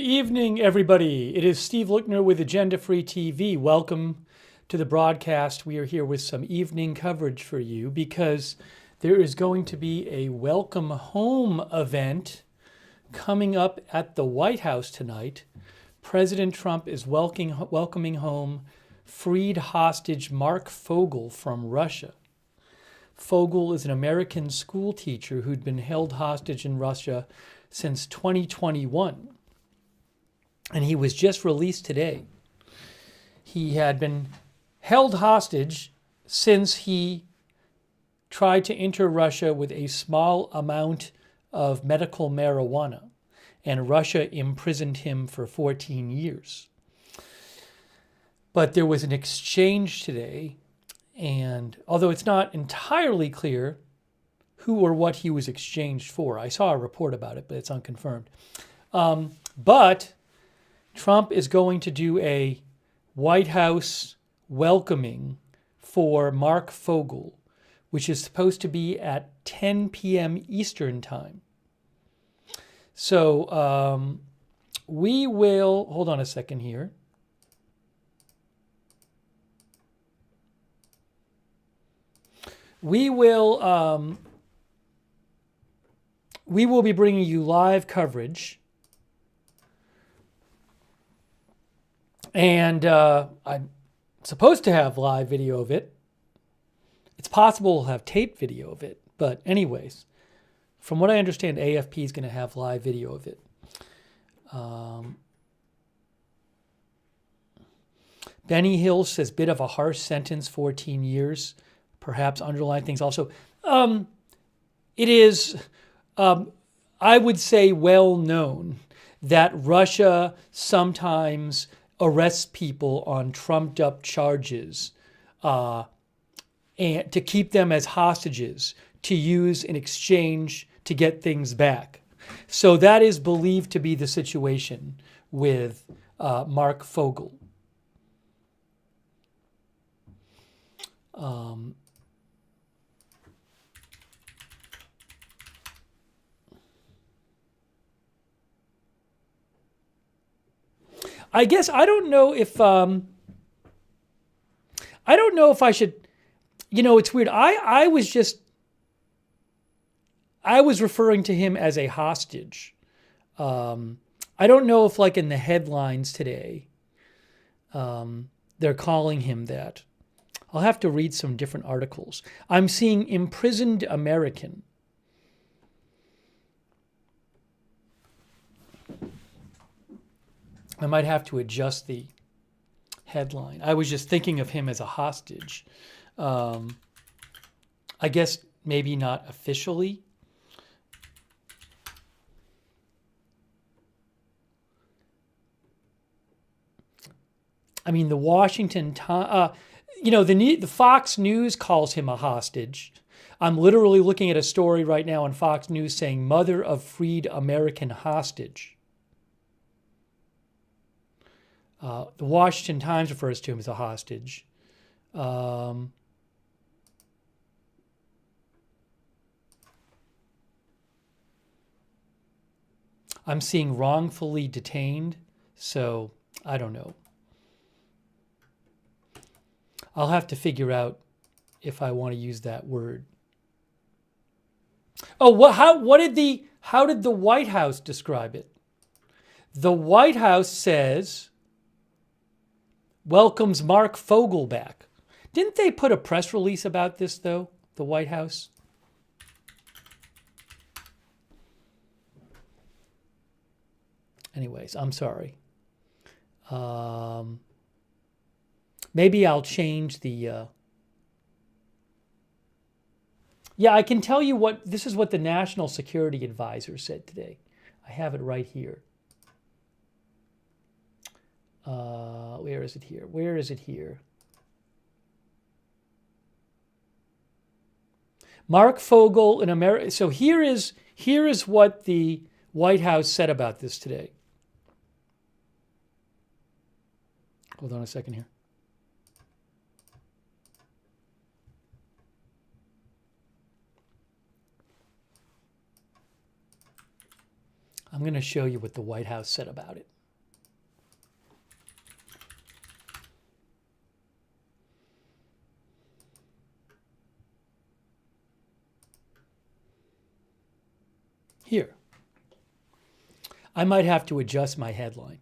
evening, everybody. It is Steve Lookner with Agenda Free TV. Welcome to the broadcast. We are here with some evening coverage for you because there is going to be a welcome home event coming up at the White House tonight. President Trump is welcoming home freed hostage Marc Fogel from Russia. Fogel is an American school teacher who'd been held hostage in Russia since 2021. And he was just released today. He had been held hostage since he tried to enter Russia with a small amount of medical marijuana, and Russia imprisoned him for 14 years. But there was an exchange today, and although it's not entirely clear who or what he was exchanged for, I saw a report about it, but it's unconfirmed. But Trump is going to do a White House welcoming for Marc Fogel, which is supposed to be at 10 p.m. Eastern time. So we will, hold on a second here. We will be bringing you live coverage. And I'm supposed to have live video of it. It's possible we'll have tape video of it. But anyways, from what I understand, AFP is going to have live video of it. Benny Hill says, bit of a harsh sentence, 14 years. Perhaps underlying things also. It is, I would say, well known that Russia sometimes arrests people on trumped up charges and to keep them as hostages to use in exchange to get things back. So that is believed to be the situation with Marc Fogel. I guess I don't know if I should, it's weird. I was referring to him as a hostage. I don't know if like in the headlines today, they're calling him that. I'll have to read some different articles. I'm seeing imprisoned American. I might have to adjust the headline. I was just thinking of him as a hostage. I guess maybe not officially. I mean, the Washington Times, the Fox News calls him a hostage. I'm literally looking at a story right now on Fox News saying mother of freed American hostage. The Washington Times refers to him as a hostage. I'm seeing wrongfully detained, so I don't know. I'll have to figure out if I want to use that word. Oh, how did the White House describe it? The White House says, welcomes Marc Fogel back. Didn't they put a press release about this, though, the White House? Anyways, I'm sorry. Maybe I'll change the... Yeah, I can tell you what... This is what the National Security Advisor said today. I have it right here. Where is it here? Where is it here? Marc Fogel in America. So here is what the White House said about this today. Hold on a second here. I'm going to show you what the White House said about it. Here. I might have to adjust my headline.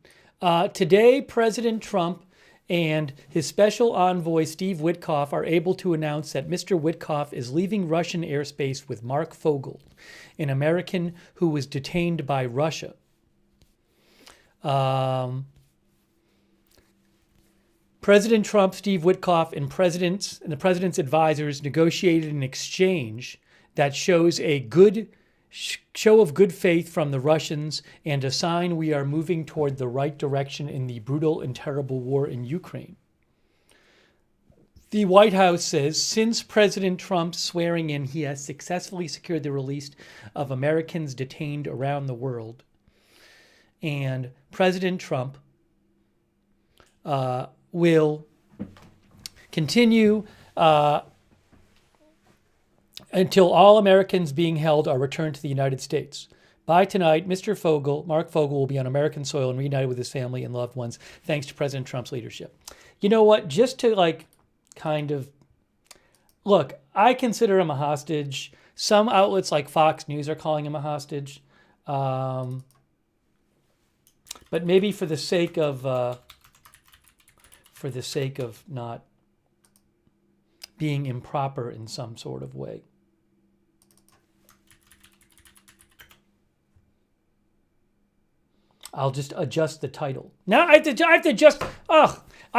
Today, President Trump and his special envoy, Steve Witkoff, are able to announce that Mr. Witkoff is leaving Russian airspace with Marc Fogel, an American who was detained by Russia. President Trump, Steve Witkoff, and the president's advisors negotiated an exchange that shows a good show of good faith from the Russians and a sign we are moving toward the right direction in the brutal and terrible war in Ukraine. The White House says since President Trump's swearing in, he has successfully secured the release of Americans detained around the world. And President Trump will continue until all Americans being held are returned to the United States. By tonight, Mr. Fogel, Marc Fogel, will be on American soil and reunited with his family and loved ones, thanks to President Trump's leadership. You know what? Just to look, I consider him a hostage. Some outlets like Fox News are calling him a hostage. But maybe for the sake of not being improper in some sort of way. I'll just adjust the title. Now I have to adjust. I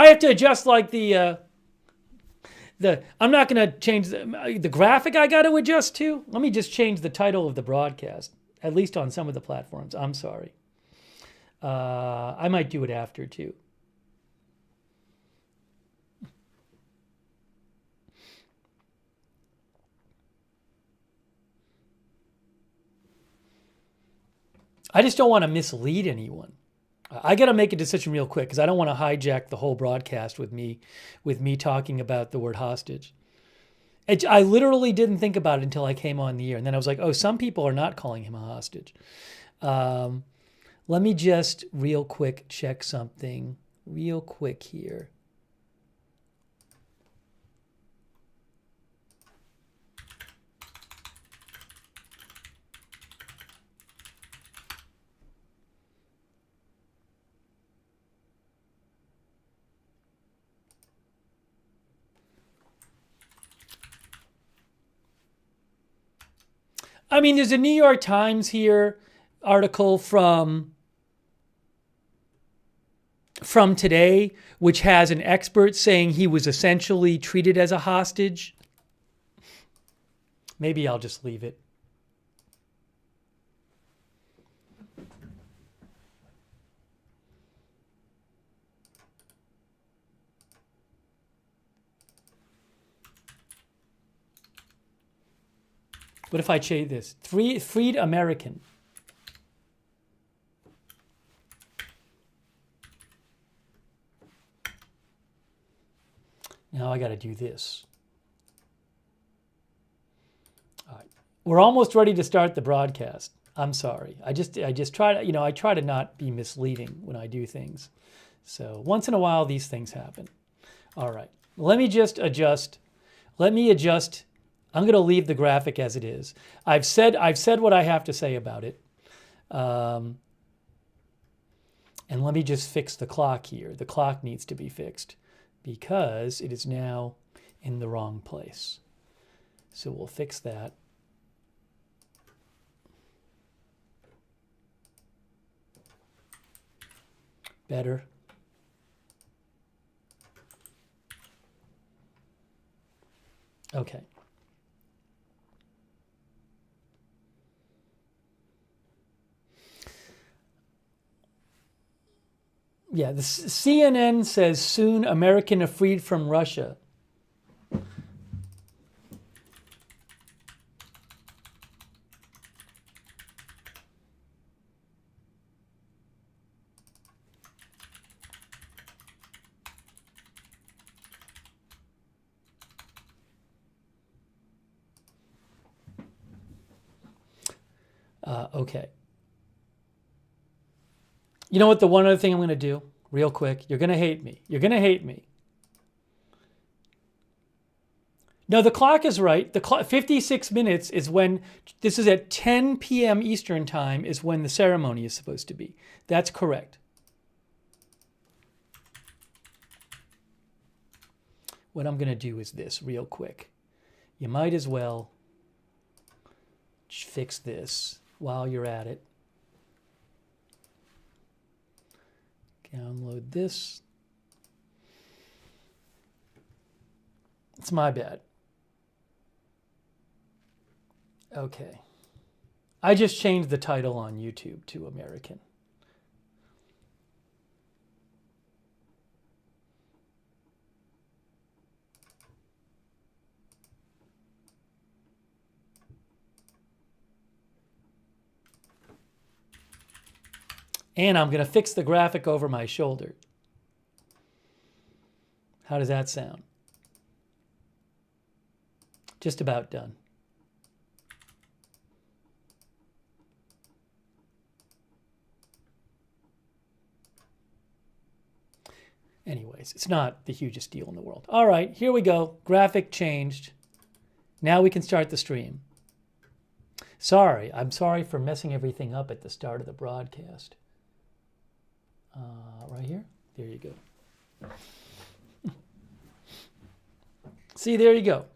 have to adjust like the. I'm not going to change the graphic. I got to adjust to. Let me just change the title of the broadcast, at least on some of the platforms. I'm sorry. I might do it after too. I just don't want to mislead anyone. I got to make a decision real quick because I don't want to hijack the whole broadcast with me talking about the word hostage. I literally didn't think about it until I came on the air. And then I was like, oh, some people are not calling him a hostage. Let me just real quick check something real quick here. I mean, there's a New York Times here article from today, which has an expert saying he was essentially treated as a hostage. Maybe I'll just leave it. What if I change this? Freed American. Now I got to do this. All right. We're almost ready to start the broadcast. I'm sorry. I just try to, I try to not be misleading when I do things. So once in a while, these things happen. All right. Let me just adjust. Let me adjust. I'm going to leave the graphic as it is. I've said what I have to say about it. And let me just fix the clock here. The clock needs to be fixed because it is now in the wrong place. So we'll fix that. Better. Okay. Yeah, the CNN says soon American are freed from Russia. Okay. You know what? The one other thing I'm going to do real quick. You're going to hate me. You're going to hate me. No, the clock is right. The clock, 56 minutes is when, this is at 10 p.m. Eastern time is when the ceremony is supposed to be. That's correct. What I'm going to do is this real quick. You might as well fix this while you're at it. Download this. It's my bad. Okay. I just changed the title on YouTube to American. And I'm going to fix the graphic over my shoulder. How does that sound? Just about done. Anyways, it's not the hugest deal in the world. All right, here we go. Graphic changed. Now we can start the stream. Sorry, I'm sorry for messing everything up at the start of the broadcast. Right here? There you go. See, there you go.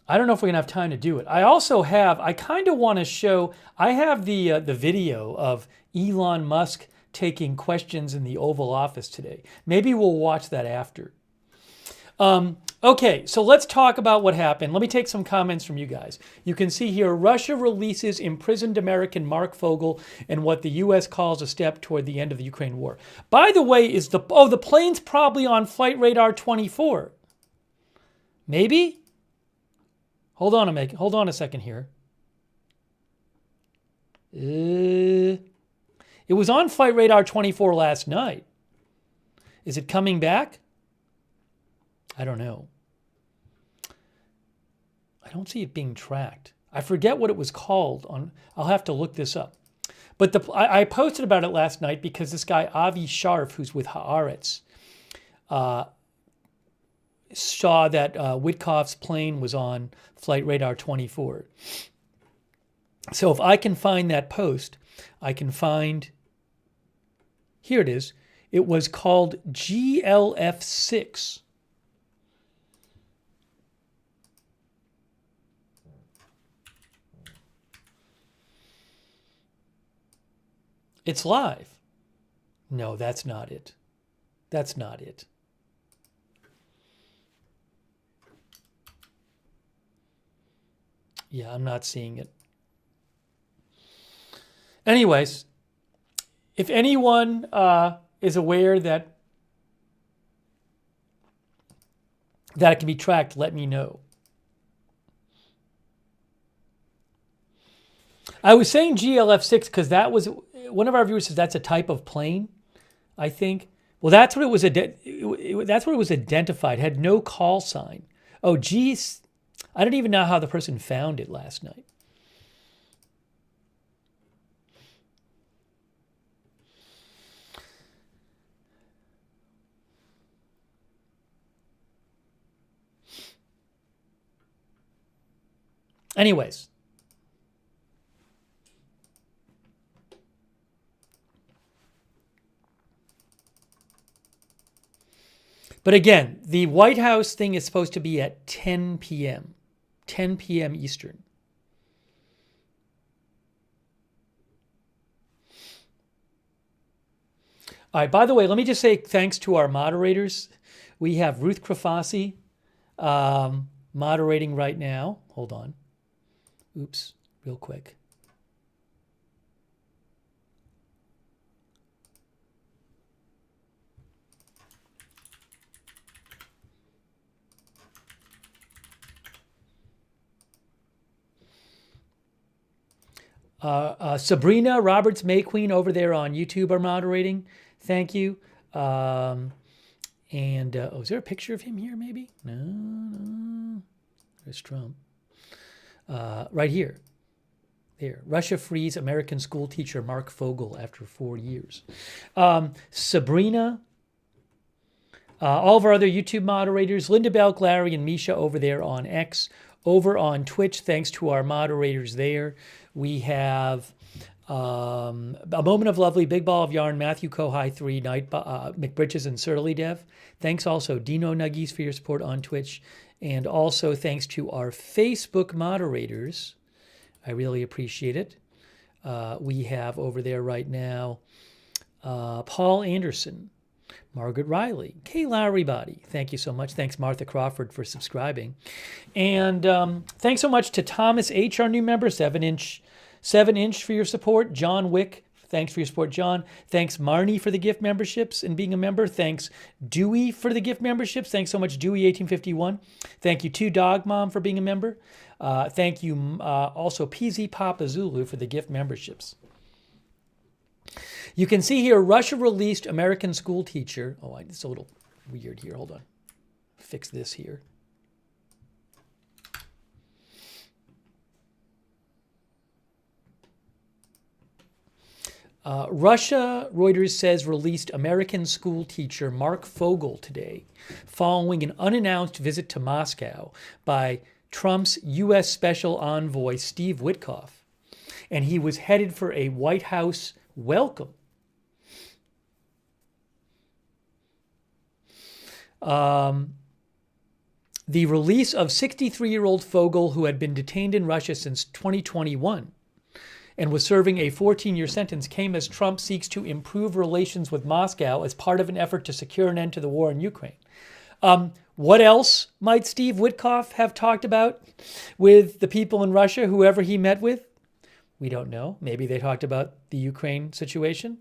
I don't know if we're going to have time to do it. I also have, I kind of want to show, I have the video of Elon Musk taking questions in the Oval Office today. Maybe we'll watch that after. Okay, so let's talk about what happened. Let me take some comments from you guys. You can see here, Russia releases imprisoned American Marc Fogel and what the U.S. calls a step toward the end of the Ukraine war. By the way, is the plane's probably on Flight Radar 24. Maybe? Hold on a second here. It was on Flight Radar 24 last night. Is it coming back? I don't know. I don't see it being tracked. I forget what it was called. I'll have to look this up. But I posted about it last night because this guy, Avi Sharf, who's with Haaretz, saw that Witkoff's plane was on Flight Radar 24. So if I can find that post, I can find, here it is. It was called GLF-6. It's live. No, that's not it. That's not it. Yeah, I'm not seeing it. Anyways, if anyone is aware that it can be tracked, let me know. I was saying GLF-6 because that was, one of our viewers says that's a type of plane, I think. Well, that's what it was. That's what it was identified. It had no call sign. Oh, geez. I don't even know how the person found it last night. Anyways. But again, the White House thing is supposed to be at 10 p.m. 10 p.m. Eastern. All right, by the way, let me just say thanks to our moderators. We have Ruth Krafasi moderating right now. Hold on. Oops, real quick. Sabrina Roberts Mayqueen over there on YouTube are moderating. Thank you. Oh, is there a picture of him here maybe? No. There's Trump. Right here. There. Russia frees American school teacher Marc Fogel after 4 years. Sabrina, all of our other YouTube moderators, Linda Belk, Larry, and Misha over there on X. Over on Twitch, thanks to our moderators there, we have A Moment of Lovely, Big Ball of Yarn, Matthew Kohai 3, Night, McBritches, and Surly Dev. Thanks also, Dino Nuggies, for your support on Twitch. And also thanks to our Facebook moderators. I really appreciate it. We have over there right now Paul Anderson, Margaret Riley, Kay Lowry Body. Thank you so much. Thanks, Martha Crawford, for subscribing. And thanks so much to Thomas H., our new member, 7-inch for your support. John Wick, thanks for your support, John. Thanks, Marnie, for the gift memberships and being a member. Thanks, Dewey, for the gift memberships. Thanks so much, Dewey1851. Thank you, 2Dog Mom, for being a member. Thank you also, PZ Papa Zulu, for the gift memberships. You can see here, Russia released American school teacher. Oh, it's a little weird here. Hold on. Fix this here. Russia, Reuters says, released American school teacher Marc Fogel today, following an unannounced visit to Moscow by Trump's U.S. Special Envoy Steve Witkoff. And he was headed for a White House welcome. The release of 63-year-old Fogel, who had been detained in Russia since 2021 and was serving a 14-year sentence, came as Trump seeks to improve relations with Moscow as part of an effort to secure an end to the war in Ukraine. What else might Steve Witkoff have talked about with the people in Russia, whoever he met with? We don't know. Maybe they talked about the Ukraine situation.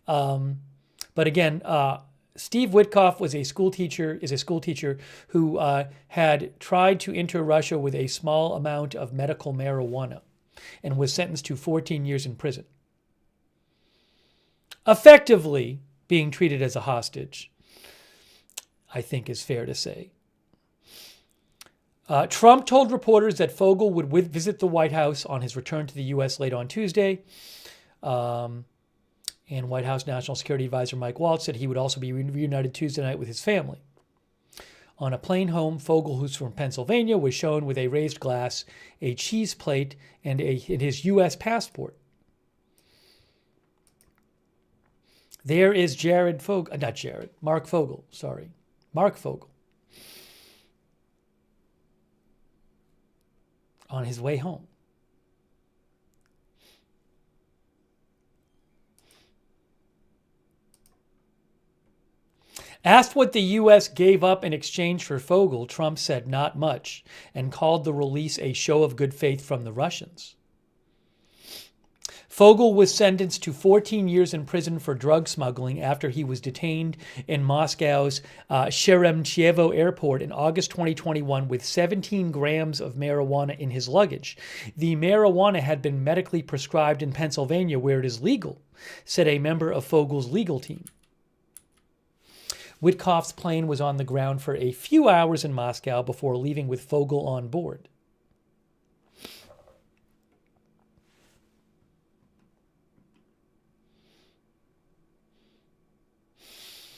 But again, Steve Witkoff is a school teacher who had tried to enter Russia with a small amount of medical marijuana and was sentenced to 14 years in prison. Effectively being treated as a hostage, I think is fair to say. Trump told reporters that Fogel would visit the White House on his return to the U.S. late on Tuesday. And White House National Security Advisor Mike Waltz said he would also be reunited Tuesday night with his family. On a plane home, Fogel, who's from Pennsylvania, was shown with a raised glass, a cheese plate, and his U.S. passport. There is Marc Fogel, sorry. Marc Fogel. On his way home. Asked what the U.S. gave up in exchange for Fogel, Trump said not much and called the release a show of good faith from the Russians. Fogel was sentenced to 14 years in prison for drug smuggling after he was detained in Moscow's Sheremetyevo airport in August 2021 with 17 grams of marijuana in his luggage. The marijuana had been medically prescribed in Pennsylvania, where it is legal, said a member of Fogel's legal team. Witkoff's plane was on the ground for a few hours in Moscow before leaving with Fogel on board.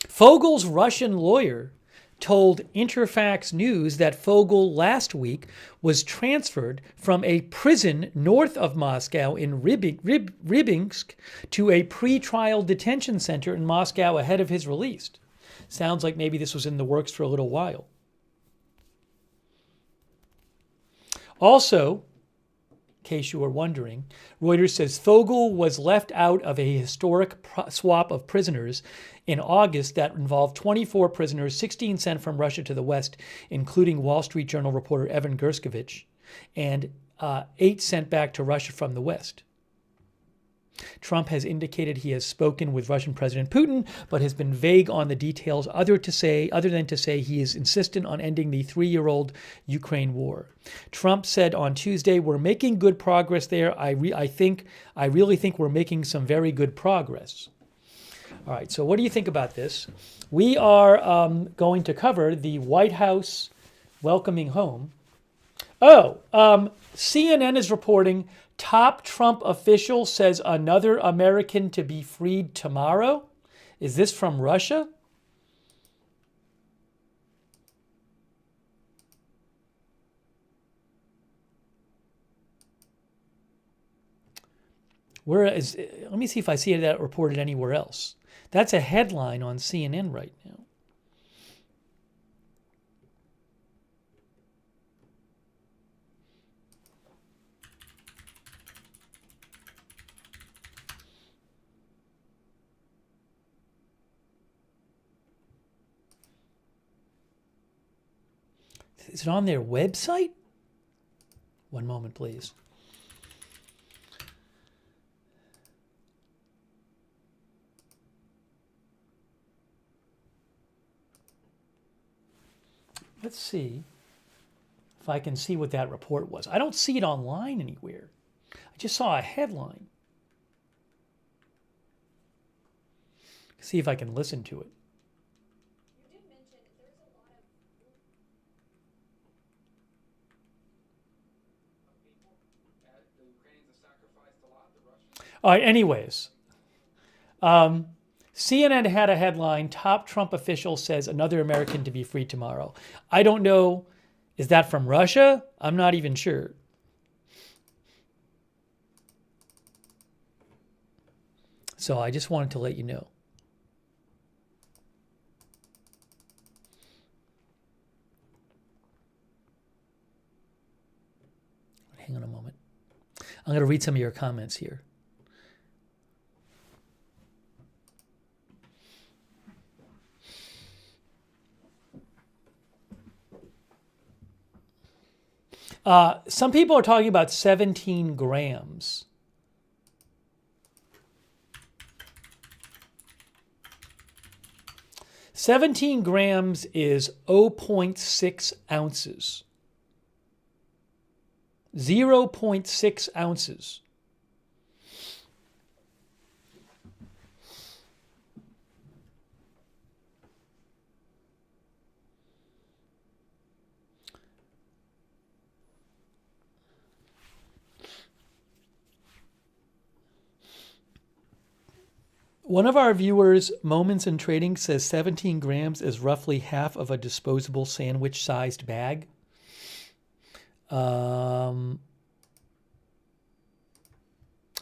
Fogel's Russian lawyer told Interfax News that Fogel last week was transferred from a prison north of Moscow in Rybinsk to a pre-trial detention center in Moscow ahead of his release. Sounds like maybe this was in the works for a little while. Also, in case you were wondering, Reuters says Fogel was left out of a historic swap of prisoners in August that involved 24 prisoners, 16 sent from Russia to the West, including Wall Street Journal reporter Evan Gershkovich, and 8 sent back to Russia from the West. Trump has indicated he has spoken with Russian President Putin, but has been vague on the details other than to say he is insistent on ending the 3-year-old Ukraine war. Trump said on Tuesday, "We're making good progress there. I really think we're making some very good progress." All right, so what do you think about this? We are going to cover the White House welcoming home. CNN is reporting top Trump official says another American to be freed tomorrow. Is this from Russia? Let me see if I see that reported anywhere else. That's a headline on CNN right now. Is it on their website? One moment, please. Let's see if I can see what that report was. I don't see it online anywhere. I just saw a headline. See if I can listen to it. You did mention there's a lot of people. The Ukrainians have sacrificed a lot. The Russians. All right, anyways. CNN had a headline, top Trump official says another American to be free tomorrow. I don't know, is that from Russia? I'm not even sure. So I just wanted to let you know. Hang on a moment. I'm going to read some of your comments here. Some people are talking about 17 grams. "17 grams is 0.6 ounces. 0.6 ounces. One of our viewers, Moments in Trading, says 17 grams is roughly half of a disposable sandwich-sized bag. I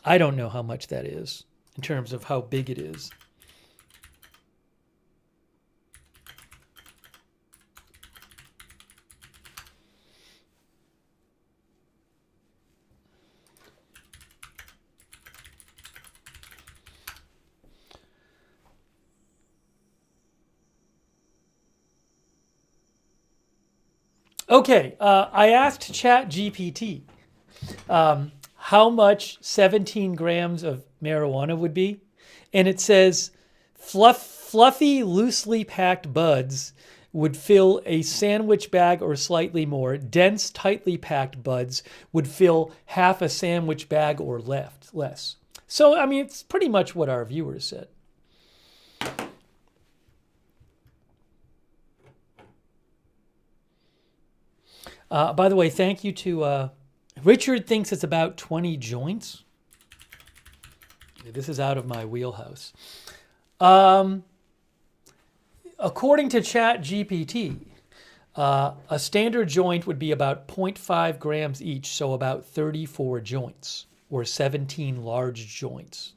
don't know how much that is in terms of how big it is. Okay, I asked ChatGPT how much 17 grams of marijuana would be, and it says fluffy, loosely packed buds would fill a sandwich bag or slightly more. Dense, tightly packed buds would fill half a sandwich bag or less. So, I mean, it's pretty much what our viewers said. By the way, thank you to Richard thinks it's about 20 joints. This is out of my wheelhouse. According to ChatGPT, a standard joint would be about 0.5 grams each, so about 34 joints, or 17 large joints.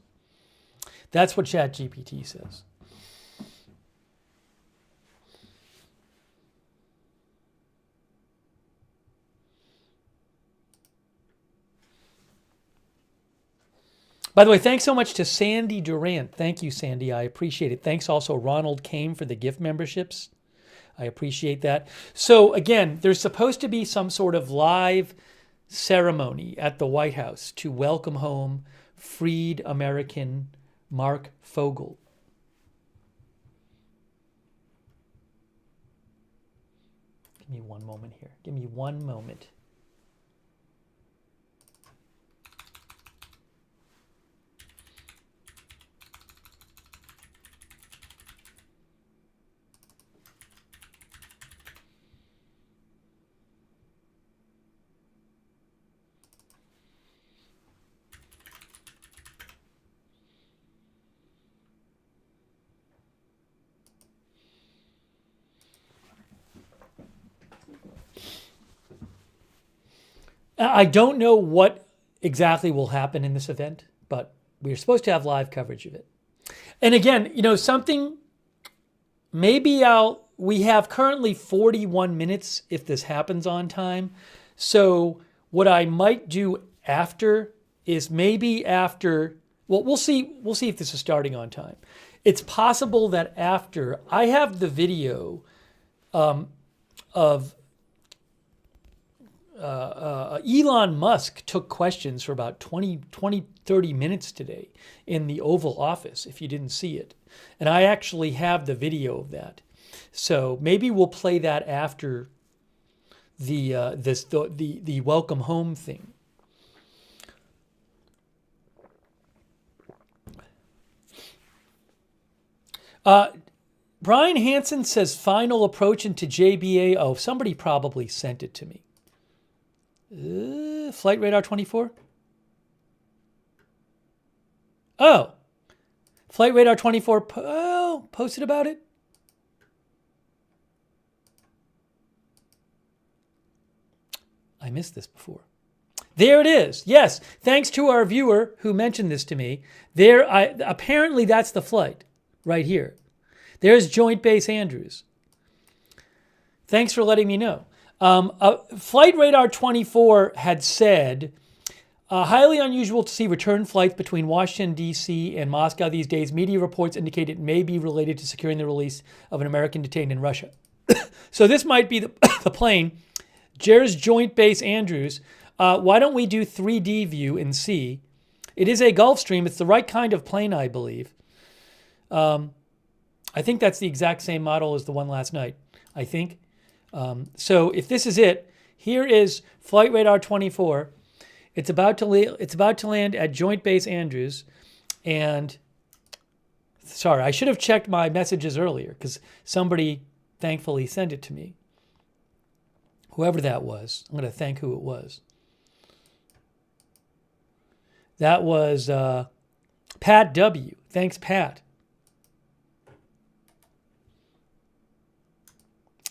That's what ChatGPT says. By the way, thanks so much to Sandy Durant. Thank you, Sandy. I appreciate it. Thanks also Ronald Kame for the gift memberships. I appreciate that. So again, there's supposed to be some sort of live ceremony at the White House to welcome home freed American Marc Fogel. Give me one moment here. Give me one moment. I don't know what exactly will happen in this event, but we're supposed to have live coverage of it. And again, something, we have currently 41 minutes if this happens on time. So what I might do after is maybe after, well, we'll see if this is starting on time. It's possible that after, I have the video of Elon Musk took questions for about 30 minutes today in the Oval Office, if you didn't see it. And I actually have the video of that. So maybe we'll play that after the welcome home thing. Brian Hansen says final approach into JBA. Oh, somebody probably sent it to me. Flight Radar 24? Oh. Flight Radar 24 posted about it? I missed this before. There it is. Yes. Thanks to our viewer who mentioned this to me. Apparently that's the flight right here. There's Joint Base Andrews. Thanks for letting me know. Flight Radar 24 had said, highly unusual to see return flights between Washington, D.C. and Moscow these days. Media reports indicate it may be related to securing the release of an American detained in Russia. So this might be the plane. There's Joint Base Andrews. Why don't we do 3D view and see? It is a Gulfstream. It's the right kind of plane, I believe. I think that's the exact same model as the one last night, I think. So if this is it, here is Flight Radar 24. It's about to land at Joint Base Andrews. And sorry, I should have checked my messages earlier because somebody thankfully sent it to me. Whoever that was, I'm going to thank who it was. That was Pat W. Thanks, Pat.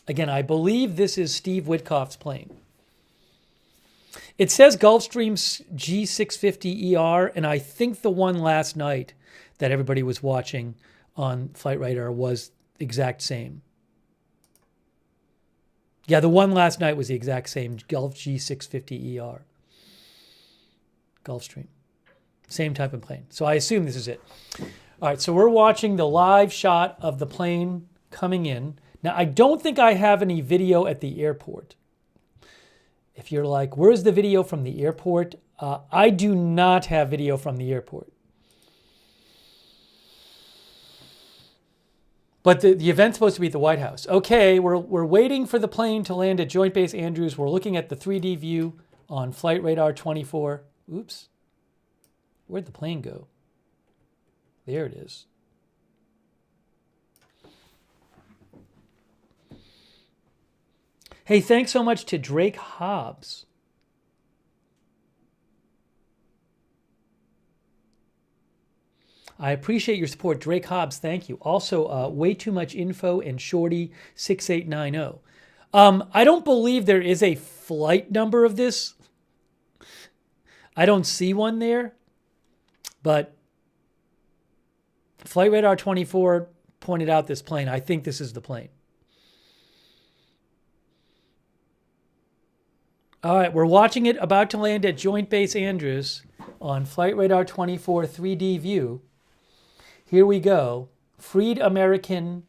Again, I believe this is Steve Witkoff's plane. It says Gulfstream G650ER, and I think the one last night that everybody was watching on Flight Radar was the exact same. Yeah, the one last night was the exact same, Gulf G650ER. Gulfstream. Same type of plane. So I assume this is it. All right, so we're watching the live shot of the plane coming in. Now, I don't think I have any video at the airport. If you're like, where's the video from the airport? I do not have video from the airport. But the event's supposed to be at the White House. Okay, we're waiting for the plane to land at Joint Base Andrews. We're looking at the 3D view on Flight Radar 24. Oops. Where'd the plane go? There it is. Hey, thanks so much to Drake Hobbs. I appreciate your support. Drake Hobbs, thank you. Also, Way Too Much Info and Shorty6890. I don't believe there is a flight number of this. I don't see one there. But Flight Radar 24 pointed out this plane. I think this is the plane. All right, we're watching it about to land at Joint Base Andrews on Flight Radar 24 3D view. Here we go. Freed American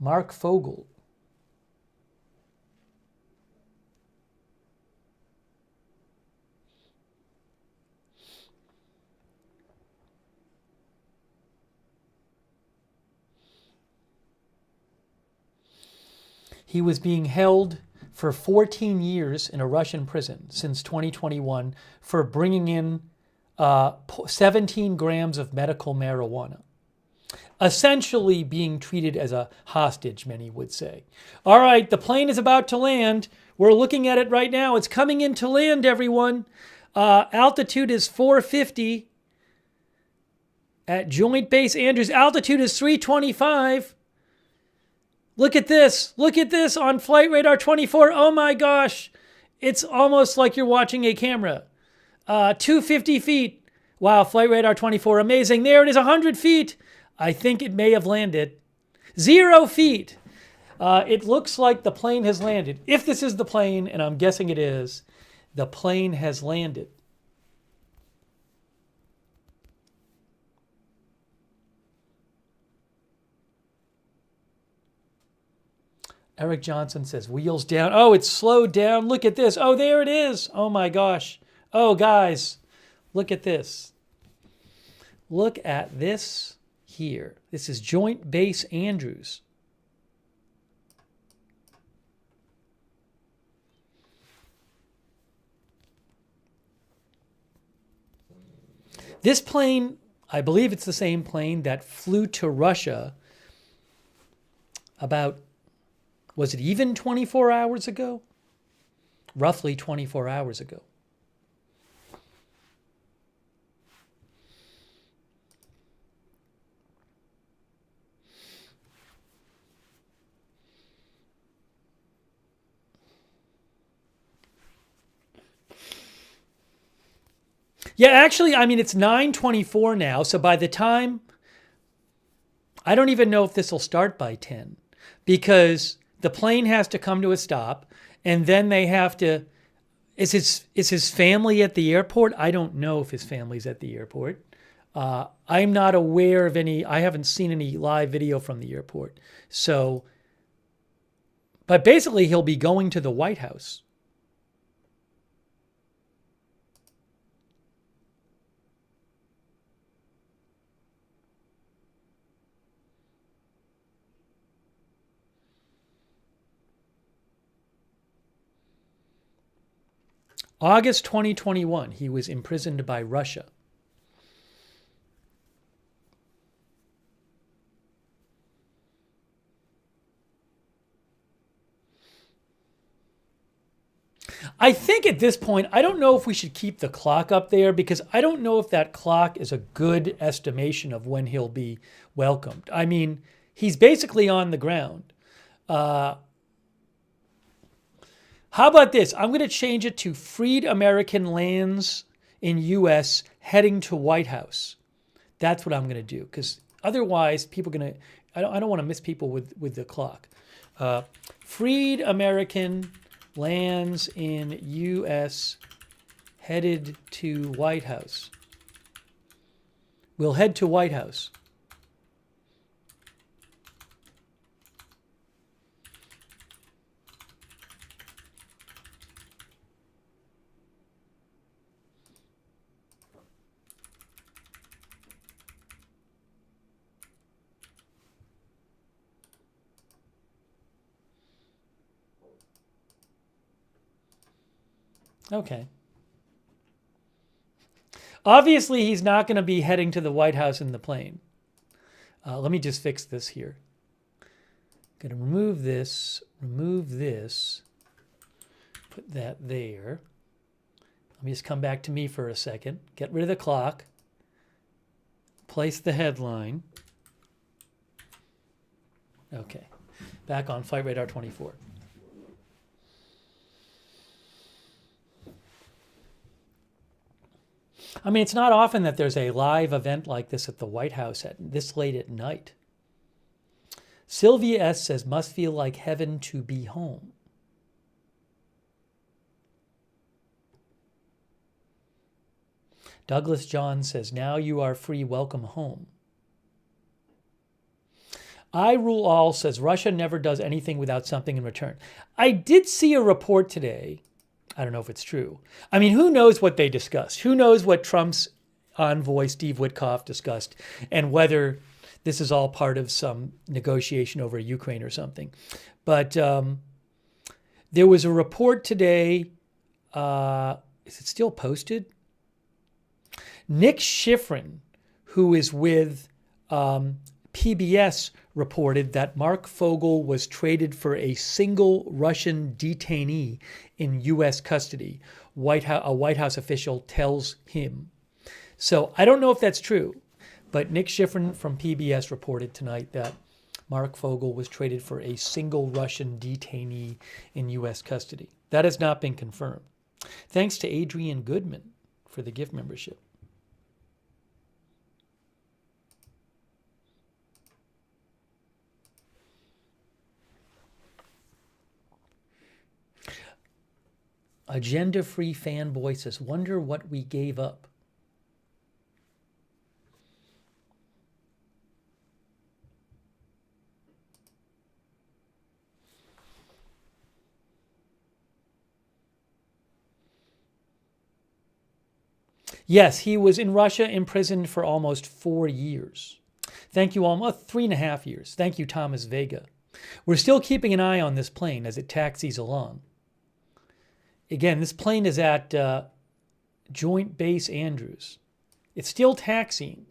Marc Fogel. He was being held for 14 years in a Russian prison since 2021 for bringing in 17 grams of medical marijuana. Essentially being treated as a hostage, many would say. All right, the plane is about to land. We're looking at it right now. It's coming in to land, everyone. Altitude is 450 at Joint Base Andrews. Altitude is 325. Look at this. Look at this on Flight Radar 24. Oh my gosh. It's almost like you're watching a camera. 250 feet. Wow, Flight Radar 24, amazing. There it is, 100 feet. I think it may have landed. 0 feet. It looks like the plane has landed. If this is the plane, and I'm guessing it is, the plane has landed. Eric Johnson says, wheels down. Oh, it's slowed down. Look at this. Oh, there it is. Oh, my gosh. Oh, guys, look at this. Look at this here. This is Joint Base Andrews. This plane, I believe it's the same plane that flew to Russia about, was it even 24 hours ago? Roughly 24 hours ago. Yeah, actually, I mean, it's 9:24 now, so by the time, I don't even know if this will start by 10, because the plane has to come to a stop, and then they have to, is his family at the airport? I don't know if his family's at the airport. I'm not aware of any, I haven't seen any live video from the airport. So, but basically he'll be going to the White House. August 2021, he was imprisoned by Russia. I think at this point, I don't know if we should keep the clock up there, because I don't know if that clock is a good estimation of when he'll be welcomed. I mean, he's basically on the ground. How about this? I'm going to change it to freed American lands in U.S. heading to White House. That's what I'm going to do, because otherwise people are going to, I don't want to miss people with the clock. Freed American lands in U.S. headed to White House. We'll head to White House. Okay. Obviously, he's not going to be heading to the White House in the plane. Let me just fix this here. Going to remove this, put that there. Let me just come back to me for a second. Get rid of the clock. Place the headline. Okay. Back on Flight Radar 24. I mean, it's not often that there's a live event like this at the White House at this late at night. Sylvia S. says, must feel like heaven to be home. Douglas John says, now you are free, welcome home. I Rule All says, Russia never does anything without something in return. I did see a report today. I don't know if it's true. I mean, who knows what they discussed? Who knows what Trump's envoy, Steve Witkoff, discussed, and whether this is all part of some negotiation over Ukraine or something. But there was a report today. Is it still posted? Nick Schifrin, who is with PBS, reported that Marc Fogel was traded for a single Russian detainee in U.S. custody. A White House official tells him. So I don't know if that's true, but Nick Schifrin from PBS reported tonight that Marc Fogel was traded for a single Russian detainee in U.S. custody. That has not been confirmed. Thanks to Adrian Goodman for the gift membership. Agenda-free fanboy says, wonder what we gave up. Yes, he was in Russia, imprisoned for almost 4 years. Thank you, almost 3.5 years. Thank you, Thomas Vega. We're still keeping an eye on this plane as it taxis along. Again, this plane is at Joint Base Andrews. It's still taxiing.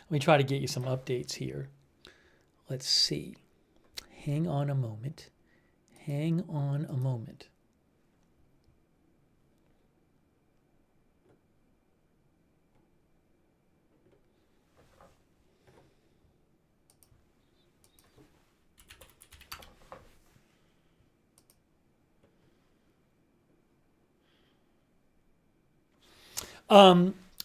Let me try to get you some updates here. Let's see. Hang on a moment. Hang on a moment.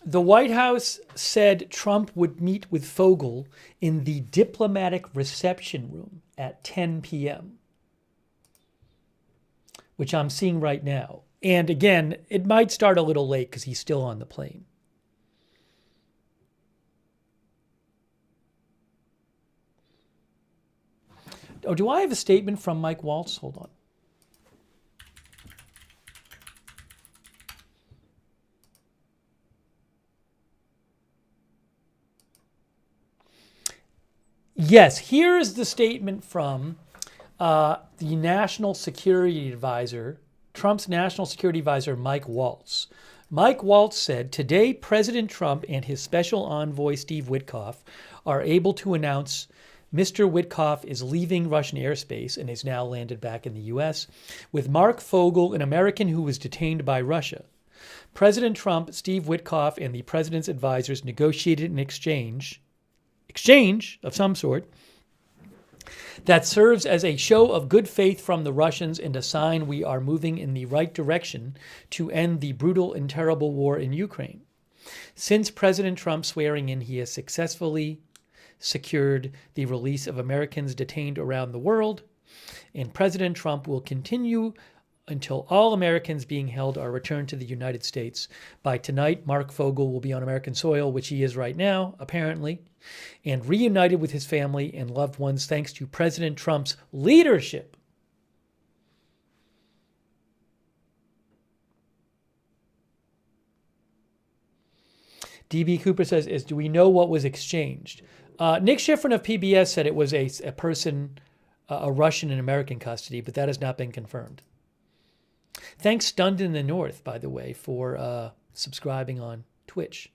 The White House said Trump would meet with Fogel in the diplomatic reception room at 10 p.m., which I'm seeing right now. And again, it might start a little late because he's still on the plane. Oh, do I have a statement from Mike Waltz? Hold on. Yes, here is the statement from the National Security Advisor, Trump's National Security Advisor, Mike Waltz. Mike Waltz said, today President Trump and his special envoy, Steve Witkoff, are able to announce Mr. Witkoff is leaving Russian airspace and is now landed back in the U.S. with Marc Fogel, an American who was detained by Russia. President Trump, Steve Witkoff, and the president's advisors negotiated an exchange of some sort that serves as a show of good faith from the Russians and a sign we are moving in the right direction to end the brutal and terrible war in Ukraine. Since President Trump's swearing in, he has successfully secured the release of Americans detained around the world, and President Trump will continue until all Americans being held are returned to the United States. By tonight, Marc Fogel will be on American soil, which he is right now, apparently, and reunited with his family and loved ones thanks to President Trump's leadership. D.B. Cooper says, do we know what was exchanged? Nick Schifrin of PBS said it was a person, a Russian in American custody, but that has not been confirmed. Thanks, Stunned in the North, by the way, for subscribing on Twitch.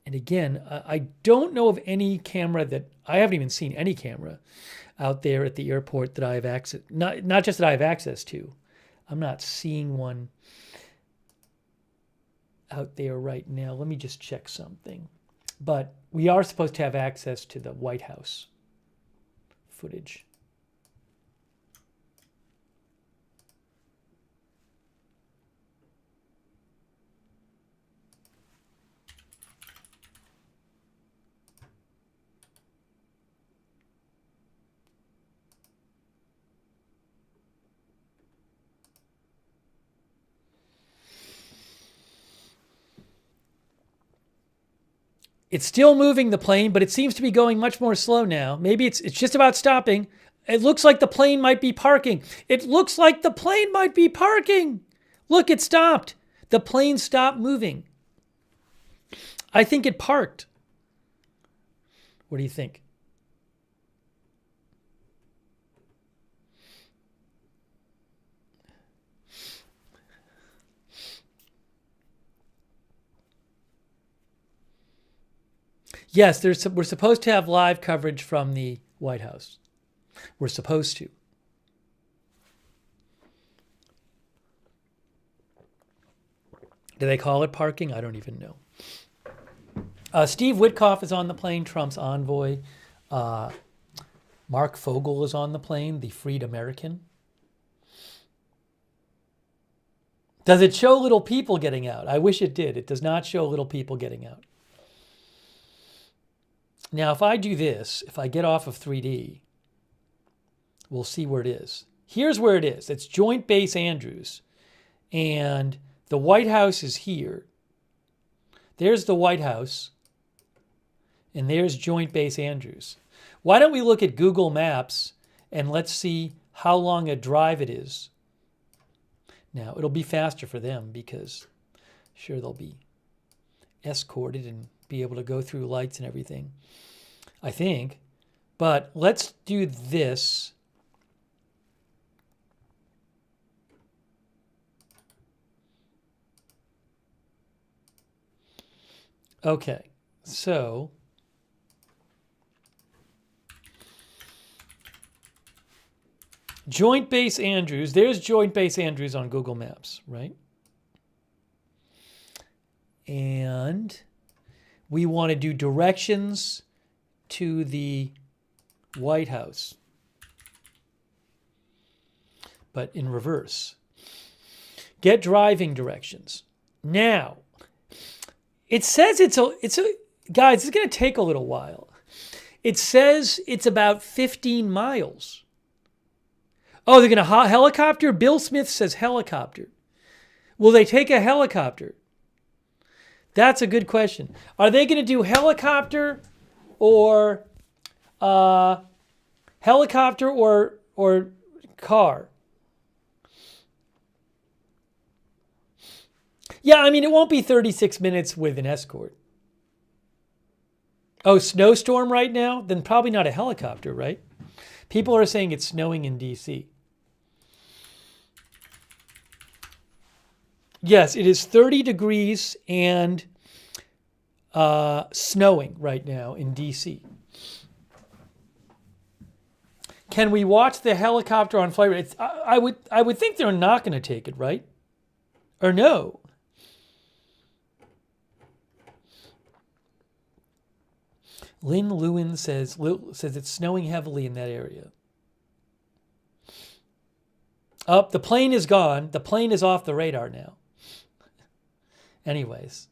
And again, I don't know of any camera I haven't even seen any camera out there at the airport that I have access, not just that I have access to. I'm not seeing one out there right now. Let me just check something. But we are supposed to have access to the White House footage. It's still moving, the plane, but it seems to be going much more slow now. Maybe it's just about stopping. It looks like the plane might be parking. It looks like the plane might be parking. Look, it stopped. The plane stopped moving. I think it parked. What do you think? Yes, we're supposed to have live coverage from the White House. We're supposed to. Do they call it parking? I don't even know. Steve Witkoff is on the plane, Trump's envoy. Marc Fogel is on the plane, the freed American. Does it show little people getting out? I wish it did. It does not show little people getting out. Now, if I do this, if I get off of 3D, we'll see where it is. Here's where it is. It's Joint Base Andrews. And the White House is here. There's the White House. And there's Joint Base Andrews. Why don't we look at Google Maps and let's see how long a drive it is. Now, it'll be faster for them because sure they'll be escorted and be able to go through lights and everything, I think. But let's do this. Okay, so Joint Base Andrews, there's Joint Base Andrews on Google Maps, right? And we want to do directions to the White House, but in reverse. Get driving directions. Now, it says it's a guys, it's going to take a little while. It says it's about 15 miles. Oh, they're going to helicopter? Bill Smith says helicopter. Will they take a helicopter? That's a good question. Are they going to do helicopter or car? Yeah, I mean, it won't be 36 minutes with an escort. Oh, snowstorm right now? Then probably not a helicopter, right? People are saying it's snowing in D.C. Yes, it is 30 degrees and snowing right now in D.C. Can we watch the helicopter on flight? I would think they're not going to take it, right? Or no? Lynn Lewin says it's snowing heavily in that area. Oh, the plane is gone. The plane is off the radar now. Anyways.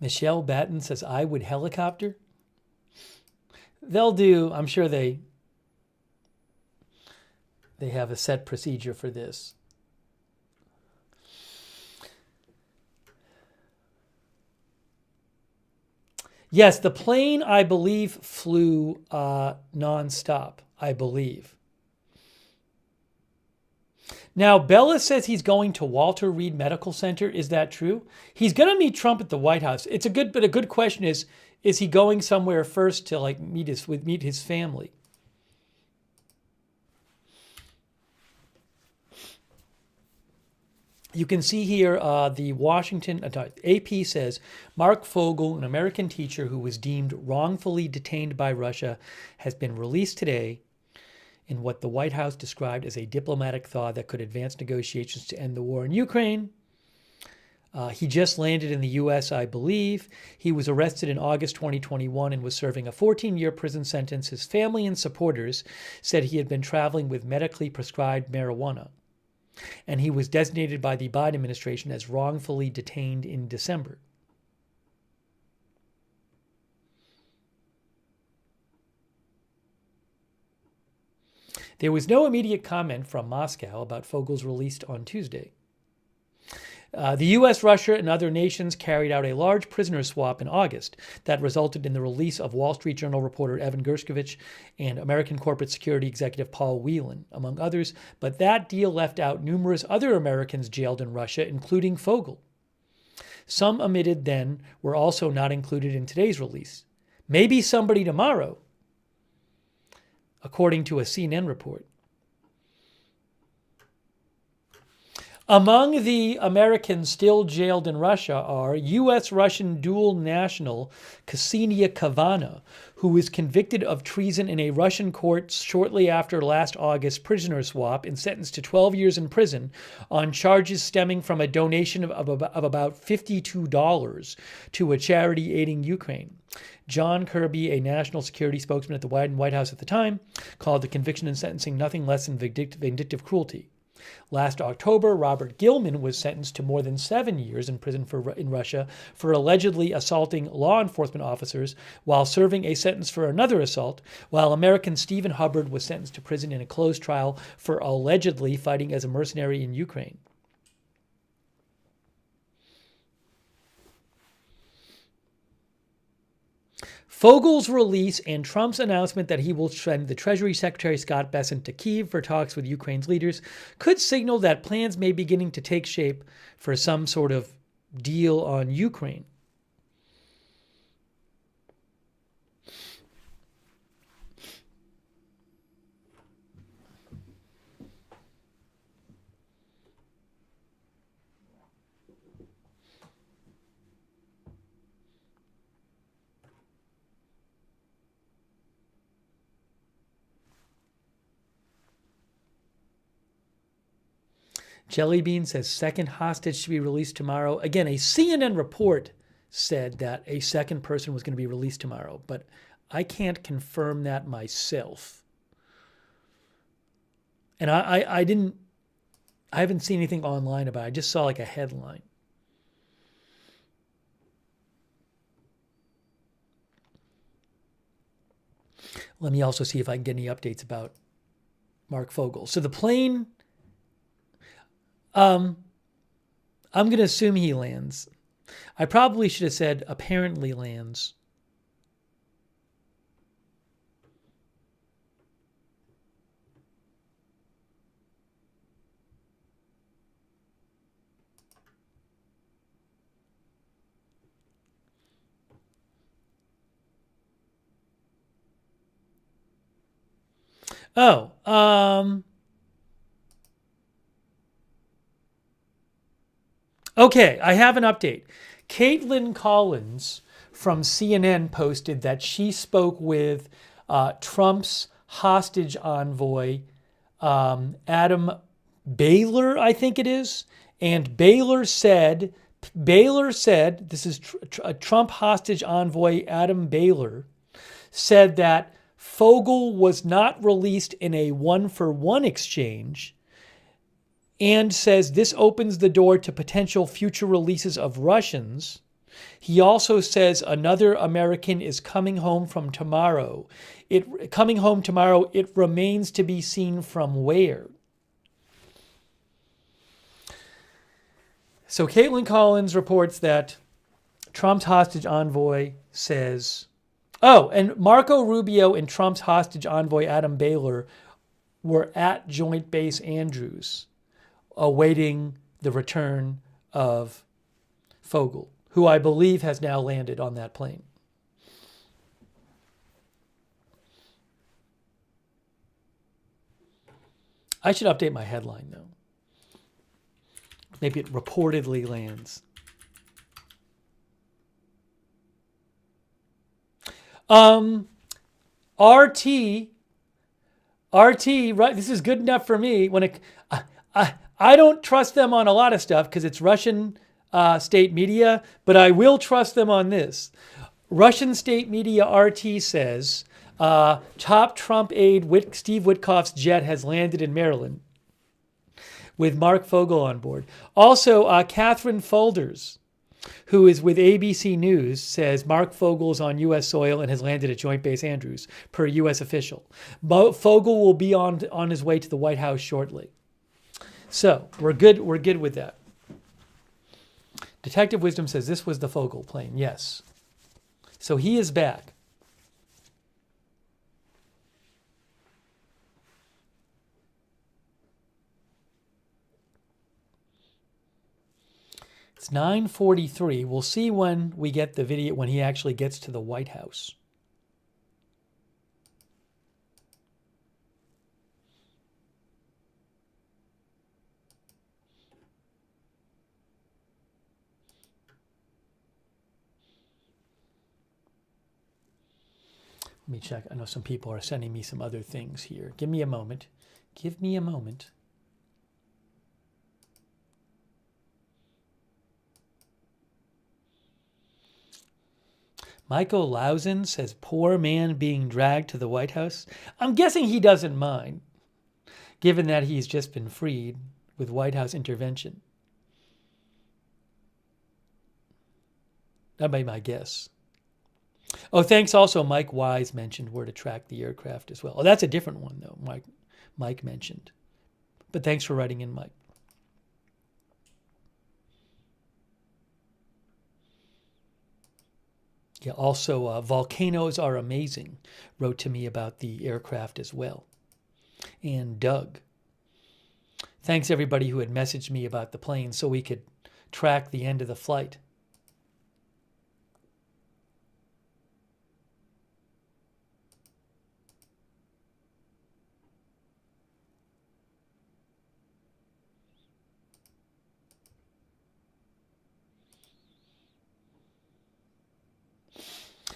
Michelle Batten says, I would helicopter. They'll do, I'm sure they have a set procedure for this. Yes, the plane, I believe, flew nonstop, I believe. Now, Bella says he's going to Walter Reed Medical Center. Is that true? He's going to meet Trump at the White House. But a good question is he going somewhere first to like meet his family? You can see here the AP says, Marc Fogel, an American teacher who was deemed wrongfully detained by Russia, has been released today in what the White House described as a diplomatic thaw that could advance negotiations to end the war in Ukraine. He just landed in the U.S., I believe. He was arrested in August 2021 and was serving a 14-year prison sentence. His family and supporters said he had been traveling with medically prescribed marijuana, and he was designated by the Biden administration as wrongfully detained in December. There was no immediate comment from Moscow about Fogel's release on Tuesday. The U.S., Russia, and other nations carried out a large prisoner swap in August that resulted in the release of Wall Street Journal reporter Evan Gershkovich and American corporate security executive Paul Whelan, among others, but that deal left out numerous other Americans jailed in Russia, including Fogel. Some omitted then were also not included in today's release. Maybe somebody tomorrow. according to a CNN report. Among the Americans still jailed in Russia are U.S.-Russian dual national Ksenia Kavana, who was convicted of treason in a Russian court shortly after last August's prisoner swap and sentenced to 12 years in prison on charges stemming from a donation of about $52 to a charity aiding Ukraine. John Kirby, a national security spokesman at the White House at the time, called the conviction and sentencing nothing less than vindictive cruelty. Last October, Robert Gilman was sentenced to more than 7 years in prison in Russia for allegedly assaulting law enforcement officers while serving a sentence for another assault, while American Stephen Hubbard was sentenced to prison in a closed trial for allegedly fighting as a mercenary in Ukraine. Fogel's release and Trump's announcement that he will send the Treasury Secretary Scott Bessent to Kyiv for talks with Ukraine's leaders could signal that plans may be beginning to take shape for some sort of deal on Ukraine. Jellybean says second hostage to be released tomorrow. Again, a CNN report said that a second person was going to be released tomorrow, but I can't confirm that myself. And I haven't seen anything online about it. I just saw like a headline. Let me also see if I can get any updates about Marc Fogel. So the plane, I'm going to assume he lands. I probably should have said apparently lands. Oh, okay, I have an update. Caitlin Collins from CNN posted that she spoke with Trump's hostage envoy, Adam Baylor, I think it is. And Baylor said, this is a Trump hostage envoy, Adam Baylor, said that Fogel was not released in a one-for-one exchange, and says this opens the door to potential future releases of Russians. He also says another American is coming home tomorrow. It remains to be seen from where. So Caitlin Collins reports that Trump's hostage envoy says, oh, and Marco Rubio and Trump's hostage envoy Adam Baylor were at Joint Base Andrews, awaiting the return of Fogel, who I believe has now landed on that plane. I should update my headline, though. Maybe it reportedly lands. RT, right? This is good enough for me. I don't trust them on a lot of stuff because it's Russian state media, but I will trust them on this. Russian state media RT says top Trump aide Steve Witkoff's jet has landed in Maryland with Marc Fogel on board. Also, Catherine Folders, who is with ABC News, says Marc Fogel is on U.S. soil and has landed at Joint Base Andrews, per U.S. official. Fogel will be on his way to the White House shortly. So we're good with that. Detective Wisdom says this was the Fogel plane. Yes. So he is back. It's 9:43. We'll see when we get the video, when he actually gets to the White House. Let me check. I know some people are sending me some other things here. Give me a moment. Give me a moment. Michael Lausen says, poor man being dragged to the White House. I'm guessing he doesn't mind, given that he's just been freed with White House intervention. That might be my guess. Oh, thanks also. Mike Wise mentioned where to track the aircraft as well. Oh, that's a different one, though, Mike mentioned. But thanks for writing in, Mike. Yeah, also, Volcanoes Are Amazing wrote to me about the aircraft as well. And Doug. Thanks, everybody who had messaged me about the plane so we could track the end of the flight.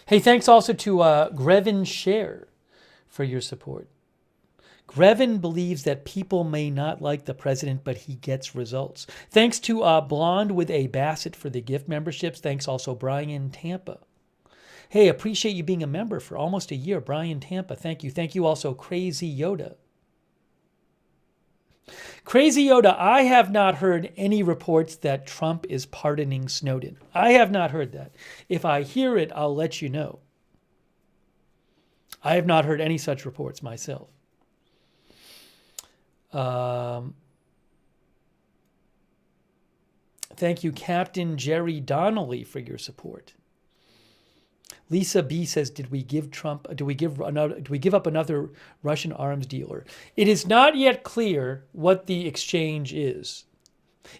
Hey, thanks also to Grevin Share for your support. Grevin believes that people may not like the president, but he gets results. Thanks to Blonde with a Bassett for the gift memberships. Thanks also Brian Tampa. Hey, appreciate you being a member for almost a year. Brian Tampa, thank you. Thank you also Crazy Yoda. Crazy Yoda, I have not heard any reports that Trump is pardoning Snowden. I have not heard that. If I hear it, I'll let you know. I have not heard any such reports myself. Thank you, Captain Jerry Donnelly, for your support. Lisa B says, do we give up another Russian arms dealer? It is not yet clear what the exchange is.